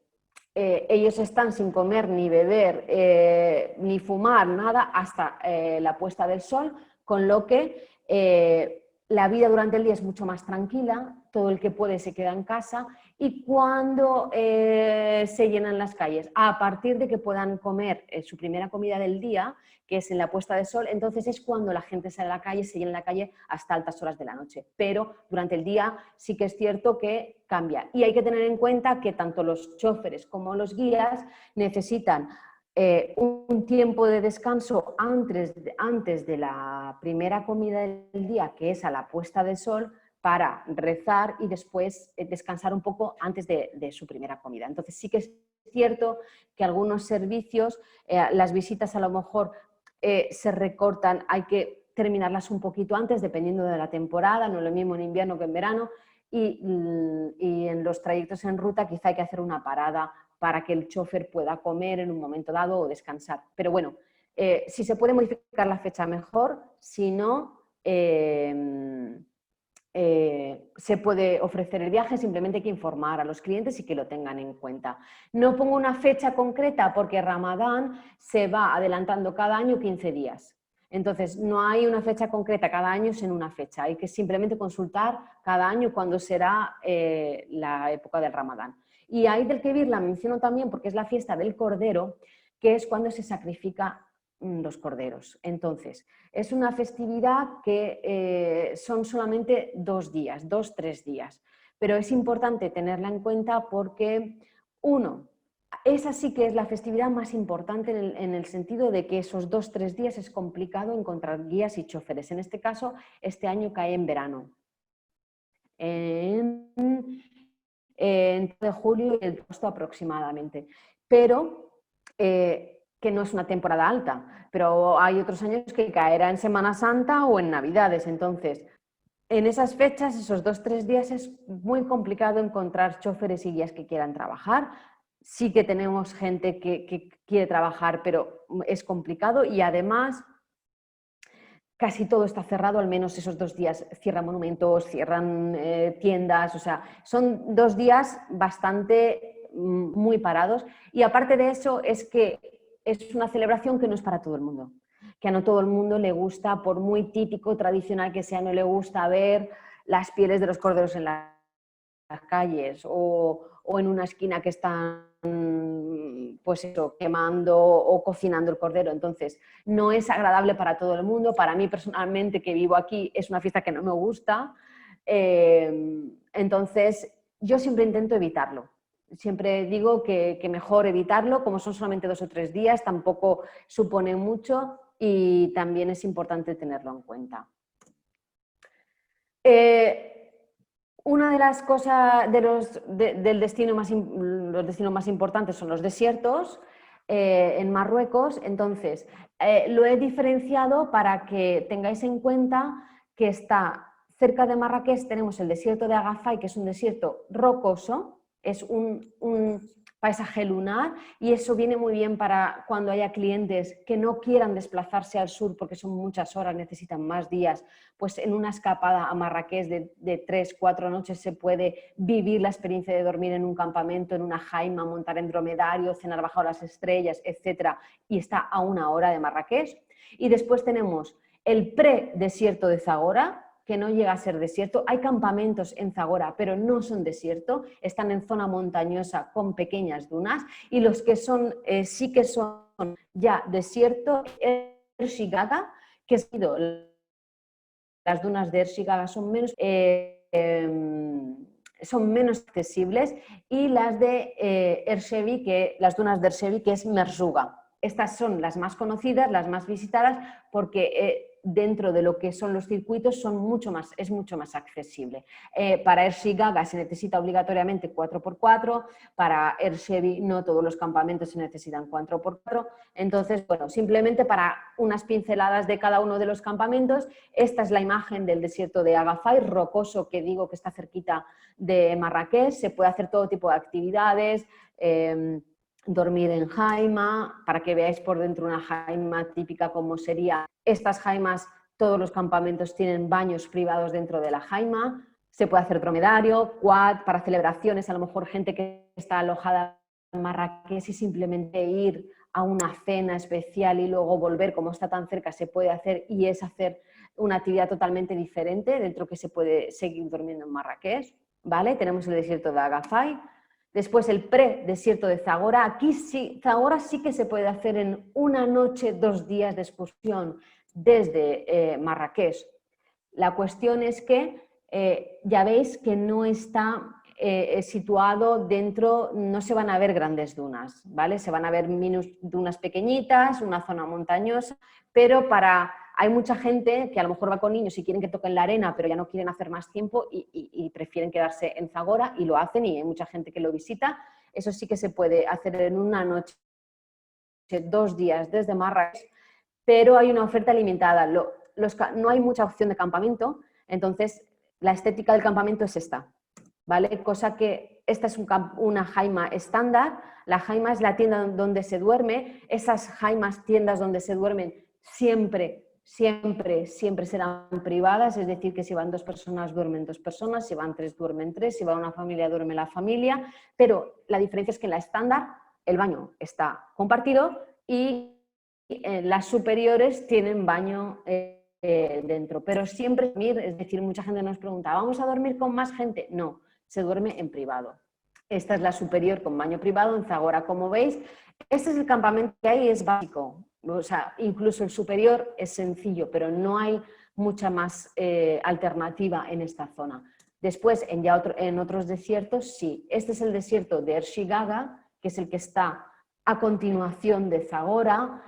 ellos están sin comer ni beber ni fumar nada hasta la puesta del sol, con lo que la vida durante el día es mucho más tranquila, todo el que puede se queda en casa y cuando se llenan las calles, a partir de que puedan comer su primera comida del día, que es en la puesta de sol, entonces es cuando la gente sale a la calle, se llena la calle hasta altas horas de la noche. Pero durante el día sí que es cierto que cambia. Y hay que tener en cuenta que tanto los choferes como los guías necesitan un tiempo de descanso antes de la primera comida del día, que es a la puesta de sol, para rezar y después descansar un poco antes de su primera comida. Entonces sí que es cierto que algunos servicios, las visitas a lo mejor se recortan, hay que terminarlas un poquito antes, dependiendo de la temporada, no es lo mismo en invierno que en verano, y en los trayectos en ruta quizá hay que hacer una parada para que el chofer pueda comer en un momento dado o descansar. Pero bueno, si se puede modificar la fecha mejor, si no, se puede ofrecer el viaje, simplemente hay que informar a los clientes y que lo tengan en cuenta. No pongo una fecha concreta porque Ramadán se va adelantando cada año 15 días. Entonces, no hay una fecha concreta, cada año es en una fecha. Hay que simplemente consultar cada año cuándo será la época del Ramadán. Y Eid el-Kebir la menciono también porque es la fiesta del cordero, que es cuando se sacrifica los corderos. Entonces, es una festividad que son solamente 2 días, 2-3 días, pero es importante tenerla en cuenta porque, uno, esa sí que es la festividad más importante en el sentido de que esos 2-3 días es complicado encontrar guías y choferes. En este caso, este año cae en verano. Entre julio y el agosto aproximadamente. Pero que no es una temporada alta, pero hay otros años que caerá en Semana Santa o en Navidades. Entonces, en esas fechas, esos 2-3 días, es muy complicado encontrar choferes y guías que quieran trabajar. Sí que tenemos gente que quiere trabajar, pero es complicado y además casi todo está cerrado, al menos esos 2 días. Cierran monumentos, cierran tiendas, o sea, son 2 días bastante muy parados. Y aparte de eso es que es una celebración que no es para todo el mundo, que a no todo el mundo le gusta, por muy típico, tradicional que sea, no le gusta ver las pieles de los corderos en las calles o en una esquina que están pues eso, quemando o cocinando el cordero. Entonces, no es agradable para todo el mundo. Para mí personalmente, que vivo aquí, es una fiesta que no me gusta. Entonces, yo siempre intento evitarlo. Siempre digo que mejor evitarlo, como son solamente 2 o 3 días, tampoco supone mucho y también es importante tenerlo en cuenta. Una de las cosas los destinos más importantes son los desiertos en Marruecos. Entonces, lo he diferenciado para que tengáis en cuenta que está cerca de Marrakech, tenemos el desierto de Agafay, que es un desierto rocoso, es un paisaje lunar y eso viene muy bien para cuando haya clientes que no quieran desplazarse al sur porque son muchas horas, necesitan más días, pues en una escapada a Marrakech de 3-4 noches se puede vivir la experiencia de dormir en un campamento, en una jaima, montar en dromedario, cenar bajo las estrellas, etc. Y está a 1 hora de Marrakech. Y después tenemos el predesierto de Zagora, que no llega a ser desierto. Hay campamentos en Zagora, pero no son desierto, están en zona montañosa con pequeñas dunas, y los que son, sí que son ya desierto, Ershigada, que ha sido las dunas de Ershigada son menos accesibles, y las de Ersheby, las dunas de Ersheby, que es Merzouga. Estas son las más conocidas, las más visitadas, porque dentro de lo que son los circuitos es mucho más accesible. Para Ershiganga se necesita obligatoriamente 4x4, para Ershevy no todos los campamentos se necesitan 4x4, entonces, bueno, simplemente para unas pinceladas de cada uno de los campamentos, esta es la imagen del desierto de Agafay, rocoso, que digo que está cerquita de Marrakech, se puede hacer todo tipo de actividades, dormir en jaima, para que veáis por dentro una jaima típica como sería. Estas jaimas, todos los campamentos tienen baños privados dentro de la jaima, se puede hacer dromedario, quad, para celebraciones, a lo mejor gente que está alojada en Marrakech y simplemente ir a una cena especial y luego volver, como está tan cerca, se puede hacer y es hacer una actividad totalmente diferente dentro que se puede seguir durmiendo en Marrakech, ¿vale? Tenemos el desierto de Agafay. Después el predesierto de Zagora. Aquí sí, Zagora sí que se puede hacer en una noche, 2 días de excursión desde Marrakech. La cuestión es que ya veis que no está situado dentro, no se van a ver grandes dunas, ¿vale? Se van a ver dunas pequeñitas, una zona montañosa, pero hay mucha gente que a lo mejor va con niños y quieren que toquen la arena, pero ya no quieren hacer más tiempo y prefieren quedarse en Zagora y lo hacen y hay mucha gente que lo visita. Eso sí que se puede hacer en una noche, 2 días desde Marrakech, pero hay una oferta limitada. No hay mucha opción de campamento, entonces la estética del campamento es esta, ¿vale? Cosa que esta es una jaima estándar, la jaima es la tienda donde se duerme, esas jaimas, tiendas donde se duermen siempre serán privadas, es decir, que si van 2 personas duermen 2 personas, si van 3 duermen 3, si va una familia duerme la familia, pero la diferencia es que en la estándar el baño está compartido y las superiores tienen baño dentro, pero siempre dormir, es decir, mucha gente nos pregunta, ¿vamos a dormir con más gente? No, se duerme en privado. Esta es la superior con baño privado en Zagora, como veis. Este es el campamento que hay, es básico, o sea, incluso el superior es sencillo, pero no hay mucha más alternativa en esta zona. Después, en otros desiertos, sí. Este es el desierto de Ershiganga, que es el que está a continuación de Zagora.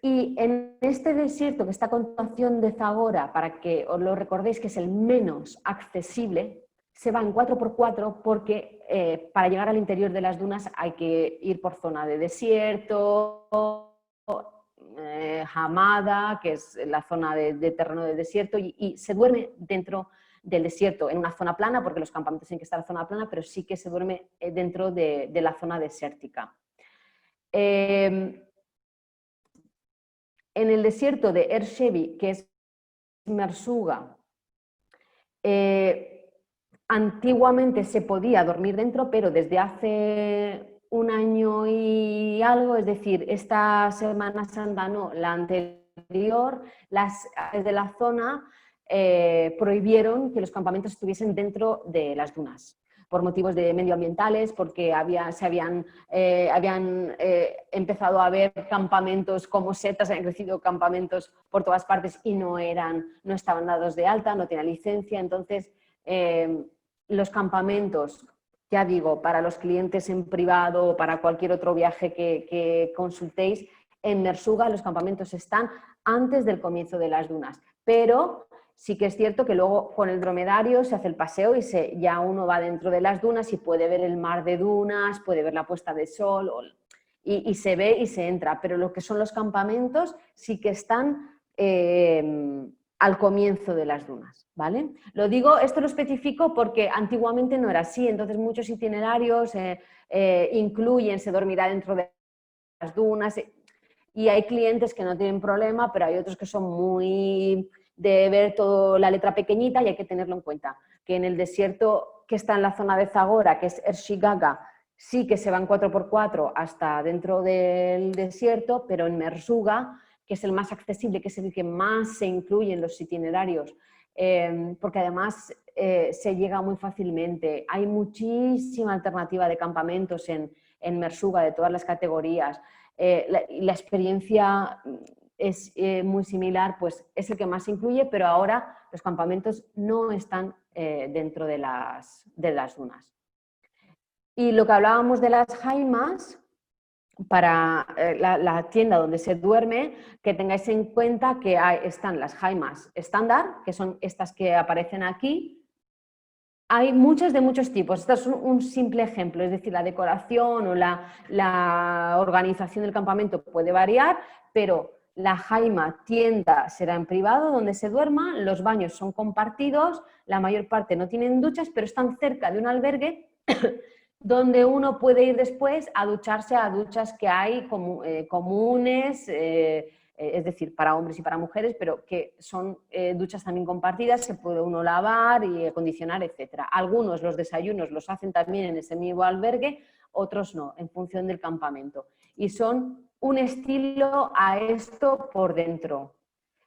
Y en este desierto que está a continuación de Zagora, para que os lo recordéis que es el menos accesible, se va en 4x4 porque para llegar al interior de las dunas hay que ir por zona de desierto, Hamada, que es la zona de terreno de desierto, y se duerme dentro del desierto, en una zona plana, porque los campamentos tienen que estar en zona plana, pero sí que se duerme dentro de la zona desértica. En el desierto de Ershevy, que es Mersuga, antiguamente se podía dormir dentro, pero desde hace 1 año y algo, es decir, esta Semana Santa no, la anterior, las de la zona prohibieron que los campamentos estuviesen dentro de las dunas, por motivos de medioambientales, porque habían empezado a haber campamentos como setas, han crecido campamentos por todas partes y no estaban dados de alta, no tenían licencia, entonces los campamentos, ya digo, para los clientes en privado o para cualquier otro viaje que consultéis, en Mersuga los campamentos están antes del comienzo de las dunas, pero sí que es cierto que luego con el dromedario se hace el paseo y ya uno va dentro de las dunas y puede ver el mar de dunas, puede ver la puesta de sol y se ve y se entra, pero lo que son los campamentos sí que están al comienzo de las dunas, ¿vale? Esto lo especifico porque antiguamente no era así, entonces muchos itinerarios incluyen, se dormirá dentro de las dunas y hay clientes que no tienen problema, pero hay otros que son muy de ver toda la letra pequeñita y hay que tenerlo en cuenta, que en el desierto que está en la zona de Zagora, que es Ershiganga, sí que se van 4x4 hasta dentro del desierto, pero en Mersuga, que es el más accesible, que es el que más se incluye en los itinerarios, porque además se llega muy fácilmente. Hay muchísima alternativa de campamentos en Mersuga, de todas las categorías. La experiencia es muy similar, pues es el que más se incluye, pero ahora los campamentos no están dentro de las dunas. Y lo que hablábamos de las jaimas, para la tienda donde se duerme, que tengáis en cuenta que están las jaimas estándar, que son estas que aparecen aquí. Hay muchas de muchos tipos. Este es un simple ejemplo, es decir, la decoración o la organización del campamento puede variar, pero la jaima tienda será en privado donde se duerma, los baños son compartidos, la mayor parte no tienen duchas, pero están cerca de un albergue donde uno puede ir después a ducharse a duchas que hay comunes, es decir, para hombres y para mujeres, pero que son duchas también compartidas, se puede uno lavar y acondicionar, etc. Algunos los desayunos los hacen también en ese mismo albergue, otros no, en función del campamento. Y son un estilo a esto por dentro.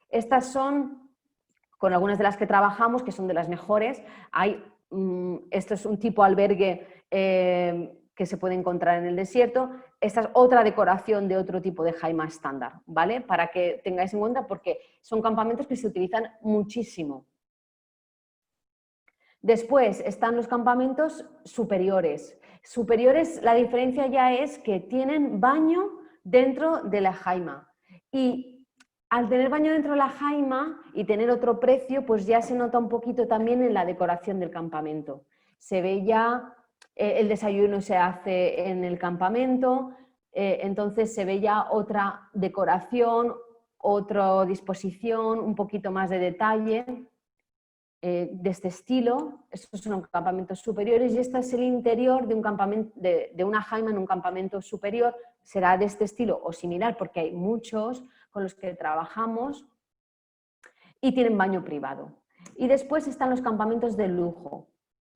Estas son, con algunas de las que trabajamos, que son de las mejores, esto es un tipo albergue que se puede encontrar en el desierto. Esta es otra decoración de otro tipo de jaima estándar, ¿vale? Para que tengáis en cuenta porque son campamentos que se utilizan muchísimo. Después están los campamentos superiores. Superiores, la diferencia ya es que tienen baño dentro de la jaima. Y al tener baño dentro de la jaima y tener otro precio, pues ya se nota un poquito también en la decoración del campamento. Se ve ya, el desayuno se hace en el campamento, entonces se ve ya otra decoración, otra disposición, un poquito más de detalle de este estilo. Estos son campamentos superiores y este es el interior de un campamento, de una jaima en un campamento superior. Será de este estilo o similar porque hay muchos con los que trabajamos y tienen baño privado. Y después están los campamentos de lujo,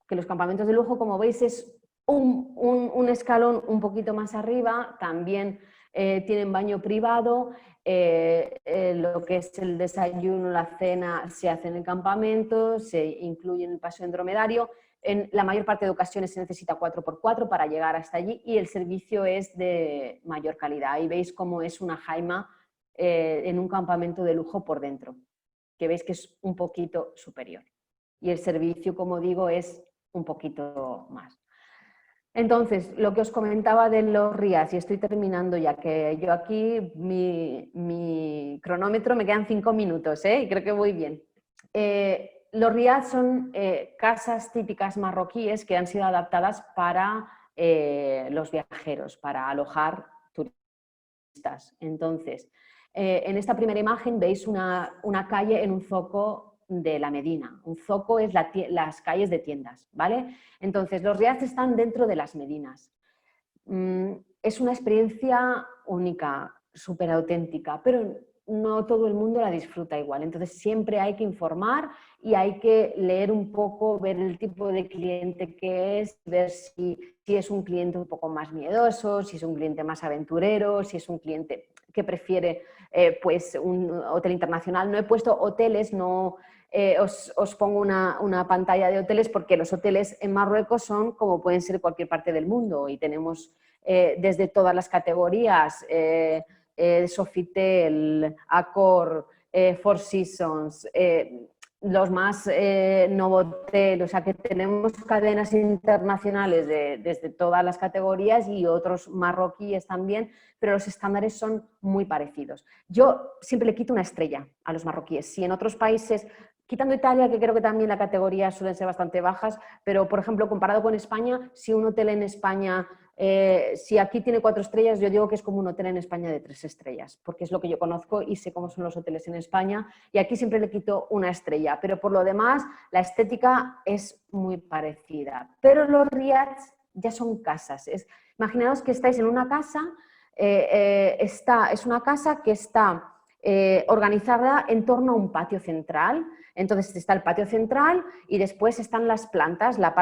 que los campamentos de lujo, como veis, es un escalón un poquito más arriba, también tienen baño privado, lo que es el desayuno, la cena se hace en el campamento, se incluye en el paseo en dromedario. En la mayor parte de ocasiones se necesita 4x4 para llegar hasta allí y el servicio es de mayor calidad. Ahí veis cómo es una jaima en un campamento de lujo por dentro, que veis que es un poquito superior. Y el servicio, como digo, es un poquito más. Entonces, lo que os comentaba de los RIAs, y estoy terminando ya, que yo aquí, mi cronómetro, me quedan 5 minutos, y creo que voy bien. Los RIAs son casas típicas marroquíes que han sido adaptadas para los viajeros, para alojar turistas. Entonces, en esta primera imagen veis una calle en un zoco de la Medina. Un zoco es las calles de tiendas, ¿vale? Entonces, los riads están dentro de las medinas. Es una experiencia única, súper auténtica, pero no todo el mundo la disfruta igual. Entonces, siempre hay que informar y hay que leer un poco, ver el tipo de cliente que es, ver si es un cliente un poco más miedoso, si es un cliente más aventurero, si es un cliente que prefiere pues un hotel internacional. No he puesto hoteles, no... os pongo una pantalla de hoteles porque los hoteles en Marruecos son como pueden ser cualquier parte del mundo y tenemos desde todas las categorías, Sofitel, Accor, Four Seasons, los más Novotel, o sea que tenemos cadenas internacionales desde todas las categorías y otros marroquíes también, pero los estándares son muy parecidos. Yo siempre le quito una estrella a los marroquíes. Si en otros países, quitando Italia, que creo que también la categoría suelen ser bastante bajas, pero por ejemplo, comparado con España, si un hotel en España, si aquí tiene 4 estrellas, yo digo que es como un hotel en España de 3 estrellas, porque es lo que yo conozco y sé cómo son los hoteles en España, y aquí siempre le quito una estrella, pero por lo demás la estética es muy parecida. Pero los riads ya son casas. Imaginaos que estáis en una casa, es una casa que está organizada en torno a un patio central. Entonces está el patio central y después están las plantas. La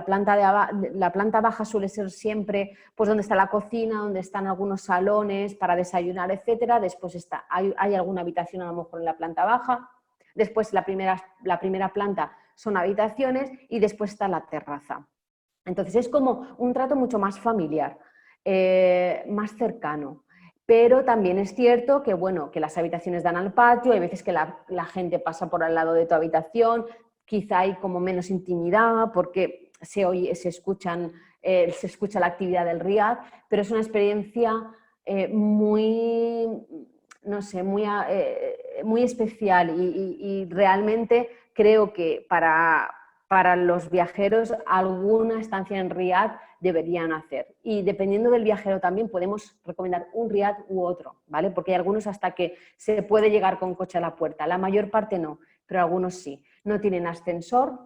planta baja suele ser siempre pues, donde está la cocina, donde están algunos salones para desayunar, etc. Después hay alguna habitación a lo mejor en la planta baja. Después la primera planta son habitaciones y después está la terraza. Entonces es como un trato mucho más familiar, más cercano. Pero también es cierto que, bueno, que las habitaciones dan al patio, hay veces que la gente pasa por al lado de tu habitación, quizá hay como menos intimidad porque se escucha la actividad del riad, pero es una experiencia muy, no sé, muy especial y realmente creo que para los viajeros alguna estancia en Riad deberían hacer. Y dependiendo del viajero también podemos recomendar un Riad u otro, ¿vale? Porque hay algunos hasta que se puede llegar con coche a la puerta. La mayor parte no, pero algunos sí. No tienen ascensor,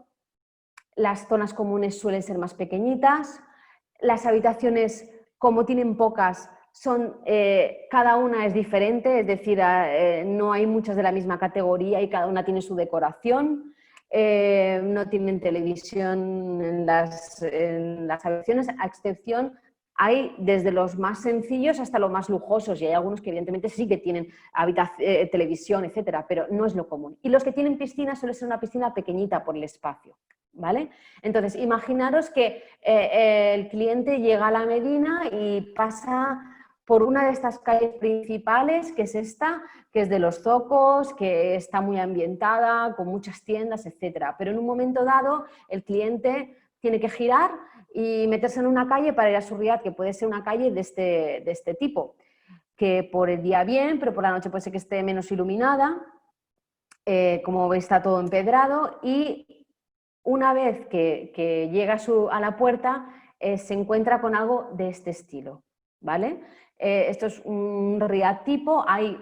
las zonas comunes suelen ser más pequeñitas, las habitaciones, como tienen pocas, cada una es diferente, es decir, no hay muchas de la misma categoría y cada una tiene su decoración. No tienen televisión en las habitaciones, a excepción, hay desde los más sencillos hasta los más lujosos, y hay algunos que evidentemente sí que tienen televisión, etcétera, pero no es lo común. Y los que tienen piscina suele ser una piscina pequeñita por el espacio, ¿vale? Entonces, imaginaros que el cliente llega a la Medina y pasa por una de estas calles principales, que es esta, que es de los Zocos, que está muy ambientada, con muchas tiendas, etcétera. Pero en un momento dado, el cliente tiene que girar y meterse en una calle para ir a su Riad, que puede ser una calle de este tipo, que por el día bien, pero por la noche puede ser que esté menos iluminada, como veis está todo empedrado, y una vez que llega a la puerta se encuentra con algo de este estilo, ¿vale? Esto es un riad tipo, hay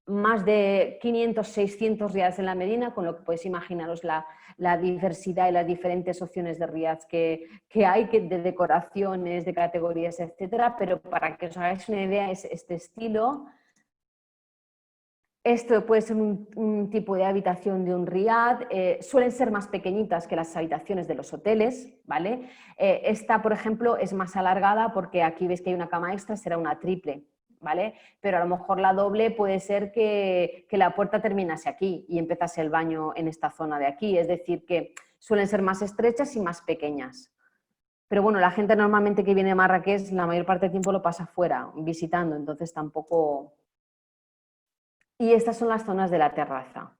más de 500, 600 riads en la Medina, con lo que podéis imaginaros la diversidad y las diferentes opciones de riads que hay, de decoraciones, de categorías, etcétera, pero para que os hagáis una idea es este estilo. Esto puede ser un tipo de habitación de un riad, suelen ser más pequeñitas que las habitaciones de los hoteles, ¿vale? Esta, por ejemplo, es más alargada porque aquí veis que hay una cama extra, será una triple, ¿vale? Pero a lo mejor la doble puede ser que la puerta terminase aquí y empezase el baño en esta zona de aquí, es decir, que suelen ser más estrechas y más pequeñas. Pero bueno, la gente normalmente que viene a Marrakech la mayor parte del tiempo lo pasa fuera, visitando, entonces tampoco... Y estas son las zonas de la terraza,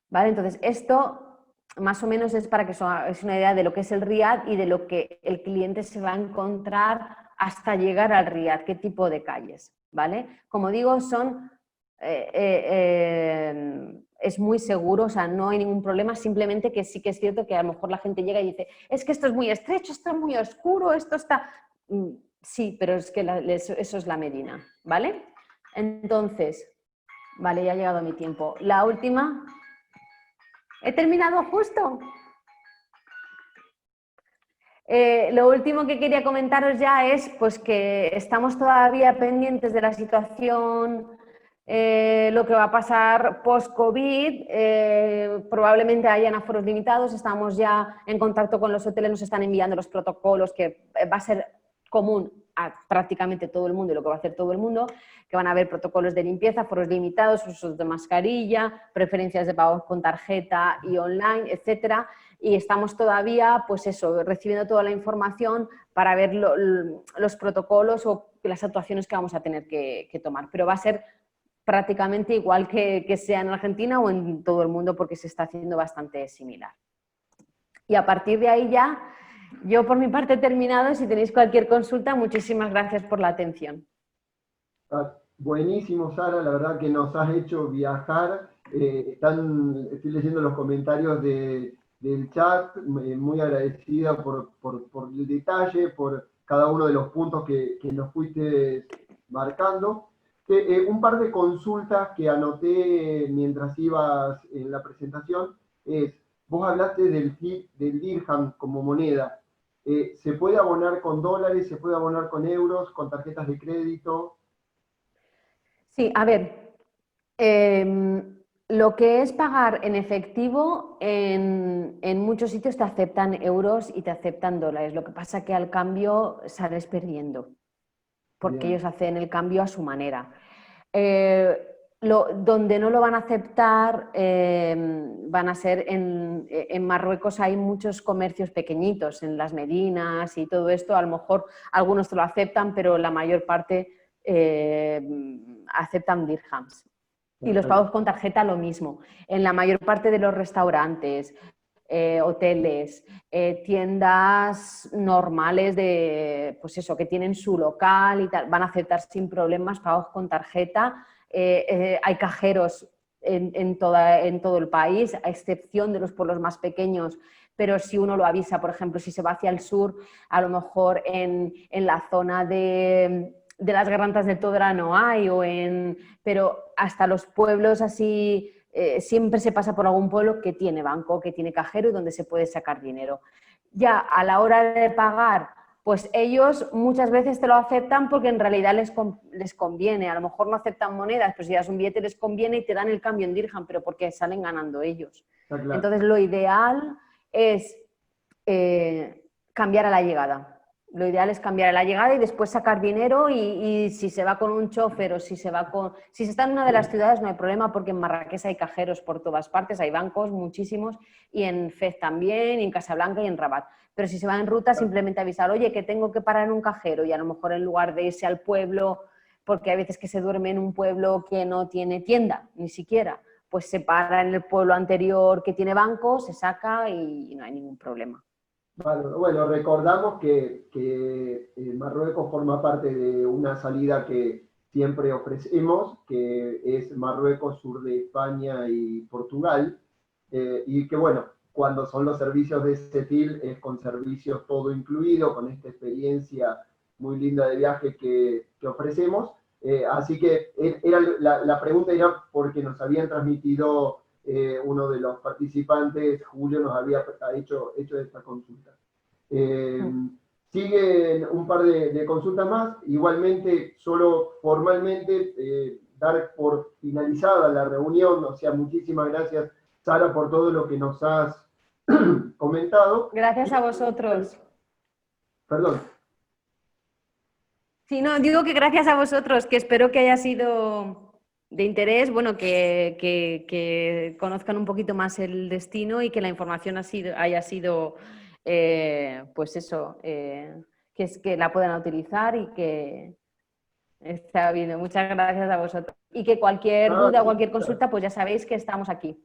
¿vale? Entonces, esto más o menos es para que os hagáis una idea de lo que es el riad y de lo que el cliente se va a encontrar hasta llegar al riad, qué tipo de calles, ¿vale? Como digo, es muy seguro, o sea, no hay ningún problema, simplemente que sí que es cierto que a lo mejor la gente llega y dice, es que esto es muy estrecho, esto es muy oscuro, esto está... Sí, pero es que eso es la Medina, ¿vale? Entonces... Vale, ya ha llegado mi tiempo. La última. He terminado justo. Lo último que quería comentaros ya es pues, que estamos todavía pendientes de la situación, lo que va a pasar post-COVID. Probablemente hayan aforos limitados. Estamos ya en contacto con los hoteles, nos están enviando los protocolos que va a ser común a prácticamente todo el mundo y lo que va a hacer todo el mundo, que van a haber protocolos de limpieza, aforos limitados, usos de mascarilla, preferencias de pago con tarjeta y online, etcétera. Y estamos todavía, pues eso, recibiendo toda la información para ver los protocolos o las actuaciones que vamos a tener que tomar. Pero va a ser prácticamente igual que sea en Argentina o en todo el mundo porque se está haciendo bastante similar. Y a partir de ahí ya... Yo por mi parte he terminado, si tenéis cualquier consulta, muchísimas gracias por la atención. Buenísimo, Sara, la verdad que nos has hecho viajar. Estoy leyendo los comentarios del chat, muy agradecida por el detalle, por cada uno de los puntos que nos fuiste marcando. Un par de consultas que anoté mientras ibas en la presentación es, vos hablaste del dirham como moneda. ¿Se puede abonar con dólares, se puede abonar con euros, con tarjetas de crédito? Sí, a ver, lo que es pagar en efectivo, en muchos sitios te aceptan euros y te aceptan dólares. Lo que pasa es que al cambio sales perdiendo, porque ellos hacen el cambio a su manera. Donde no lo van a aceptar van a ser en Marruecos. Hay muchos comercios pequeñitos, en las Medinas y todo esto, a lo mejor algunos te lo aceptan, pero la mayor parte aceptan dirhams. Y los pagos con tarjeta lo mismo. En la mayor parte de los restaurantes, hoteles, tiendas normales de, pues eso, que tienen su local y tal, van a aceptar sin problemas pagos con tarjeta. Hay cajeros en todo el país, a excepción de los pueblos más pequeños, pero si uno lo avisa, por ejemplo, si se va hacia el sur, a lo mejor en la zona de las Gargantas del Todra no hay, pero hasta los pueblos así, siempre se pasa por algún pueblo que tiene banco, que tiene cajero y donde se puede sacar dinero. Ya a la hora de pagar, pues ellos muchas veces te lo aceptan porque en realidad les conviene. A lo mejor no aceptan monedas, pero si das un billete les conviene y te dan el cambio en dirham, pero porque salen ganando ellos. Claro. Entonces lo ideal es cambiar a la llegada. Lo ideal es cambiar a la llegada y después sacar dinero y si se va con un chofer o si se está en una de las ciudades no hay problema porque en Marrakech hay cajeros por todas partes, hay bancos muchísimos y en Fez también, y en Casablanca y en Rabat. Pero si se va en ruta simplemente avisar, oye, que tengo que parar en un cajero y a lo mejor en lugar de irse al pueblo, porque hay veces que se duerme en un pueblo que no tiene tienda, ni siquiera, pues se para en el pueblo anterior que tiene banco, se saca y no hay ningún problema. Vale, bueno, recordamos que Marruecos forma parte de una salida que siempre ofrecemos, que es Marruecos, sur de España y Portugal, y que bueno, cuando son los servicios de Setil es con servicios todo incluido, con esta experiencia muy linda de viaje que ofrecemos. Así que la pregunta era porque nos habían transmitido uno de los participantes, Julio, nos había hecho esta consulta. Siguen un par de consultas más. Igualmente, solo formalmente, dar por finalizada la reunión. O sea, muchísimas gracias, Sara, por todo lo que nos has comentado. Gracias a vosotros. Perdón. Sí, no, digo que gracias a vosotros, que espero que haya sido de interés, bueno, que conozcan un poquito más el destino y que la información haya sido, pues eso, que la puedan utilizar y que está bien. Muchas gracias a vosotros. Y que cualquier duda o cualquier consulta, pues ya sabéis que estamos aquí.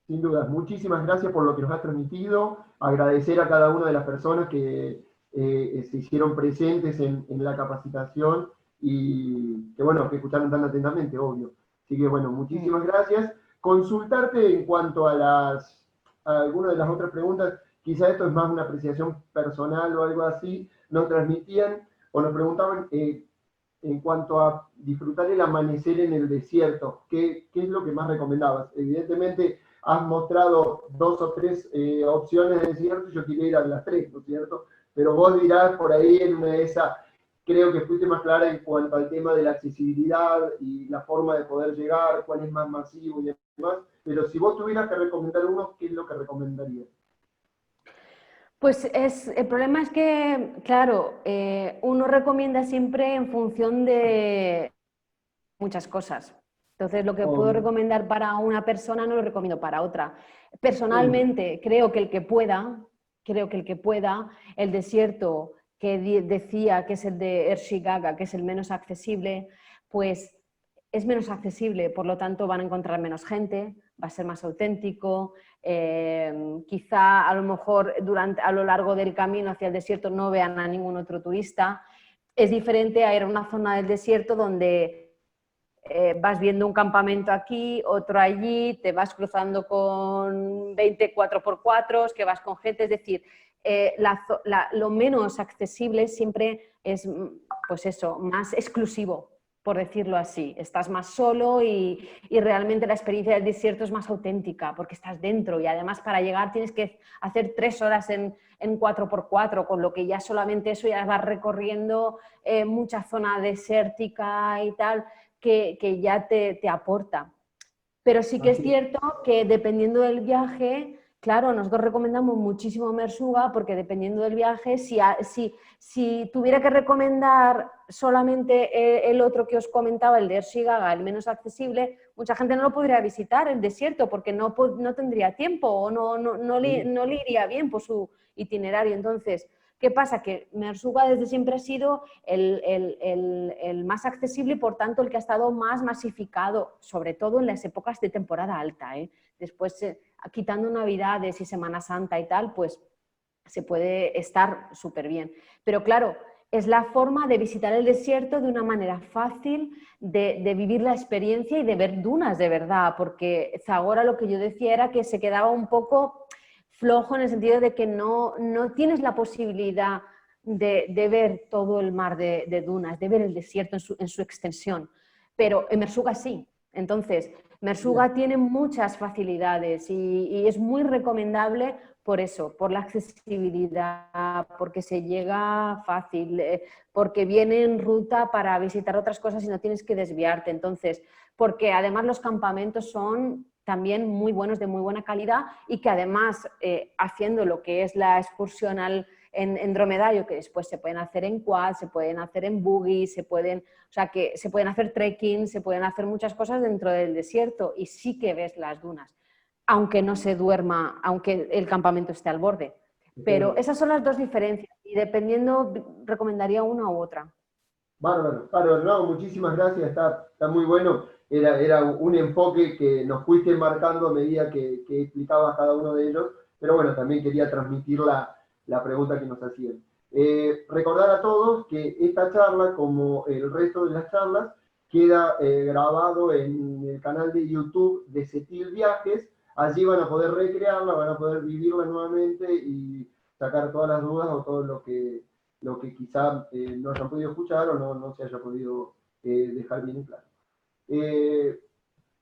Sin duda, muchísimas gracias por lo que nos has transmitido. Agradecer a cada una de las personas que se hicieron presentes en la capacitación y que, bueno, que escucharon tan atentamente, obvio. Así que, bueno, muchísimas gracias. Consultarte en cuanto a algunas de las otras preguntas, quizá esto es más una apreciación personal o algo así, nos transmitían o nos preguntaban en cuanto a disfrutar el amanecer en el desierto, ¿qué es lo que más recomendabas? Evidentemente, has mostrado 2 o 3 opciones de desierto, yo quería ir a las 3, ¿no es cierto? Pero vos dirás por ahí en una de esas, creo que fuiste más clara en cuanto al tema de la accesibilidad y la forma de poder llegar, cuál es más masivo y demás, pero si vos tuvieras que recomendar uno, ¿qué es lo que recomendarías? Pues el problema es que, claro, uno recomienda siempre en función de muchas cosas. Entonces, lo que puedo recomendar para una persona no lo recomiendo para otra. Personalmente, creo que el que pueda, el desierto que decía que es el de Ershiganga, que es el menos accesible, pues es menos accesible, por lo tanto van a encontrar menos gente, va a ser más auténtico, quizá a lo mejor a lo largo del camino hacia el desierto no vean a ningún otro turista. Es diferente a ir a una zona del desierto donde vas viendo un campamento aquí, otro allí, te vas cruzando con 20 4x4, que vas con gente, es decir, lo menos accesible siempre es, pues eso, más exclusivo, por decirlo así. Estás más solo y realmente la experiencia del desierto es más auténtica porque estás dentro y además para llegar tienes que hacer 3 horas en 4x4, con lo que ya solamente eso ya vas recorriendo mucha zona desértica y tal, que ya te aporta. Pero sí que es cierto que dependiendo del viaje, claro, nosotros recomendamos muchísimo Merzouga porque dependiendo del viaje, si tuviera que recomendar solamente el otro que os comentaba, el de Ershiganga, el menos accesible, mucha gente no lo podría visitar, el desierto, porque no tendría tiempo o no le iría bien por su itinerario. Entonces, ¿qué pasa? Que Merzouga desde siempre ha sido el más accesible y por tanto el que ha estado más masificado, sobre todo en las épocas de temporada alta. Después quitando Navidades y Semana Santa y tal, pues se puede estar súper bien. Pero claro, es la forma de visitar el desierto de una manera fácil, de vivir la experiencia y de ver dunas de verdad, porque Zagora, lo que yo decía era que se quedaba un poco flojo en el sentido de que no tienes la posibilidad de ver todo el mar de dunas, de ver el desierto en su extensión, pero en Mersuga sí. Entonces, Mersuga tiene muchas facilidades y es muy recomendable por eso, por la accesibilidad, porque se llega fácil, porque viene en ruta para visitar otras cosas y no tienes que desviarte. Entonces, porque además los campamentos son también muy buenos, de muy buena calidad, y que además haciendo lo que es la excursión en dromedario, que después se pueden hacer en quad, se pueden hacer en buggy, o sea, que se pueden hacer trekking, se pueden hacer muchas cosas dentro del desierto y sí que ves las dunas, aunque no se duerma, aunque el campamento esté al borde. Pero esas son las dos diferencias y dependiendo recomendaría una u otra. Bárbaro, bárbaro, no, muchísimas gracias, está muy bueno. Era un enfoque que nos fuiste marcando a medida que explicabas cada uno de ellos, pero bueno, también quería transmitir la pregunta que nos hacían. Recordar a todos que esta charla, como el resto de las charlas, queda grabado en el canal de YouTube de Setil Viajes. Allí van a poder recrearla, van a poder vivirla nuevamente y sacar todas las dudas o todo lo que quizá no hayan podido escuchar o no se haya podido dejar bien claro.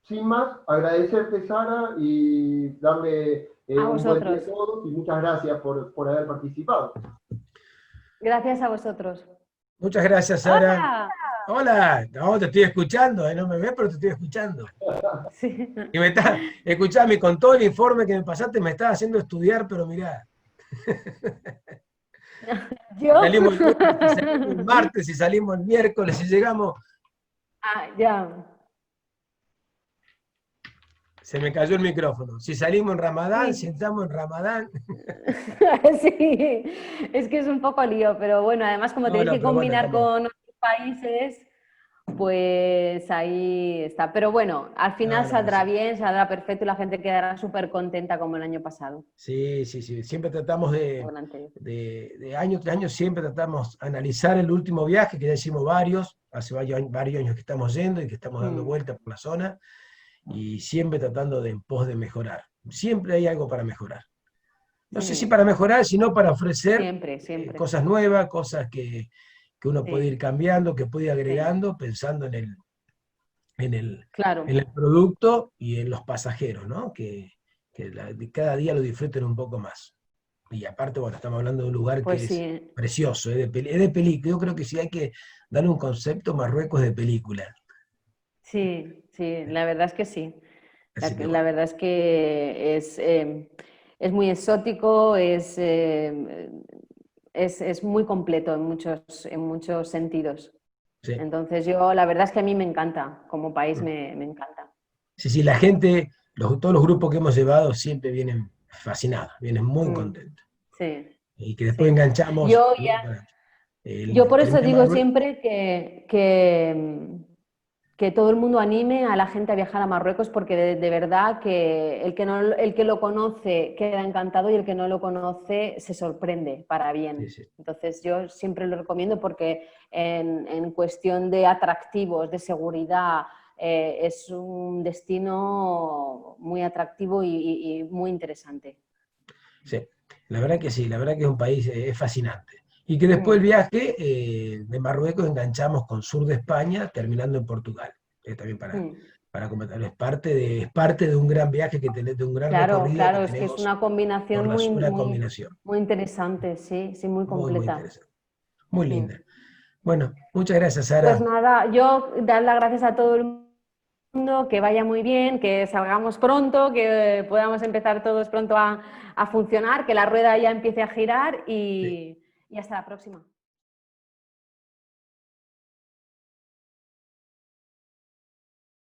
Sin más, agradecerte, Sara, y darle un buen día a todos y muchas gracias por haber participado. Gracias a vosotros. Muchas gracias, Sara. Hola, no, te estoy escuchando, no me ves, pero te estoy escuchando. Sí. Y escuchame, con todo el informe que me pasaste, me estás haciendo estudiar, pero mirá. ¿Yo? Salimos el lunes, y salimos el martes, y salimos el miércoles, y llegamos... Ah, ya. Se me cayó el micrófono. Si salimos en Ramadán, si entramos en Ramadán. Sí, es que es un poco lío, pero bueno, además como tenéis que combinar con otros países, pues ahí está. Pero bueno, al final saldrá bien, saldrá perfecto y la gente quedará súper contenta como el año pasado. Sí. Siempre tratamos de año tras año, siempre tratamos de analizar el último viaje, que ya hicimos varios, hace varios años que estamos yendo y que estamos dando vueltas por la zona, y siempre tratando de en pos de mejorar. Siempre hay algo para mejorar. No sé si para mejorar, sino para ofrecer siempre. Cosas nuevas, cosas que uno puede ir cambiando, que puede ir agregando, pensando en el producto y en los pasajeros, ¿no? Que cada día lo disfruten un poco más. Y aparte, bueno, estamos hablando de un lugar que es precioso, es de película. Yo creo que sí hay que darle un concepto, Marruecos de película. Sí, la verdad es que sí. La verdad es que es muy exótico, es muy completo en muchos sentidos. Sí. Entonces la verdad es que a mí me encanta, como país me encanta. Sí, la gente, todos los grupos que hemos llevado siempre vienen fascinados, vienen muy contentos. Sí. Y que después enganchamos. Yo por eso digo siempre que todo el mundo anime a la gente a viajar a Marruecos, porque de verdad que el que lo conoce queda encantado y el que no lo conoce se sorprende para bien. Sí. Entonces yo siempre lo recomiendo porque en cuestión de atractivos, de seguridad, es un destino muy atractivo y muy interesante. Sí, la verdad que sí, la verdad que es un país fascinante. Y que después el viaje de Marruecos enganchamos con sur de España, terminando en Portugal. También para comentar, es parte de un gran viaje que tenés, de un gran recorrido. Claro, es que es una combinación combinación. Muy interesante, sí, muy completa. Muy interesante. Muy linda. Bueno, muchas gracias, Sara. Pues nada, yo dar las gracias a todo el mundo, que vaya muy bien, que salgamos pronto, que podamos empezar todos pronto a funcionar, que la rueda ya empiece a girar y hasta la próxima.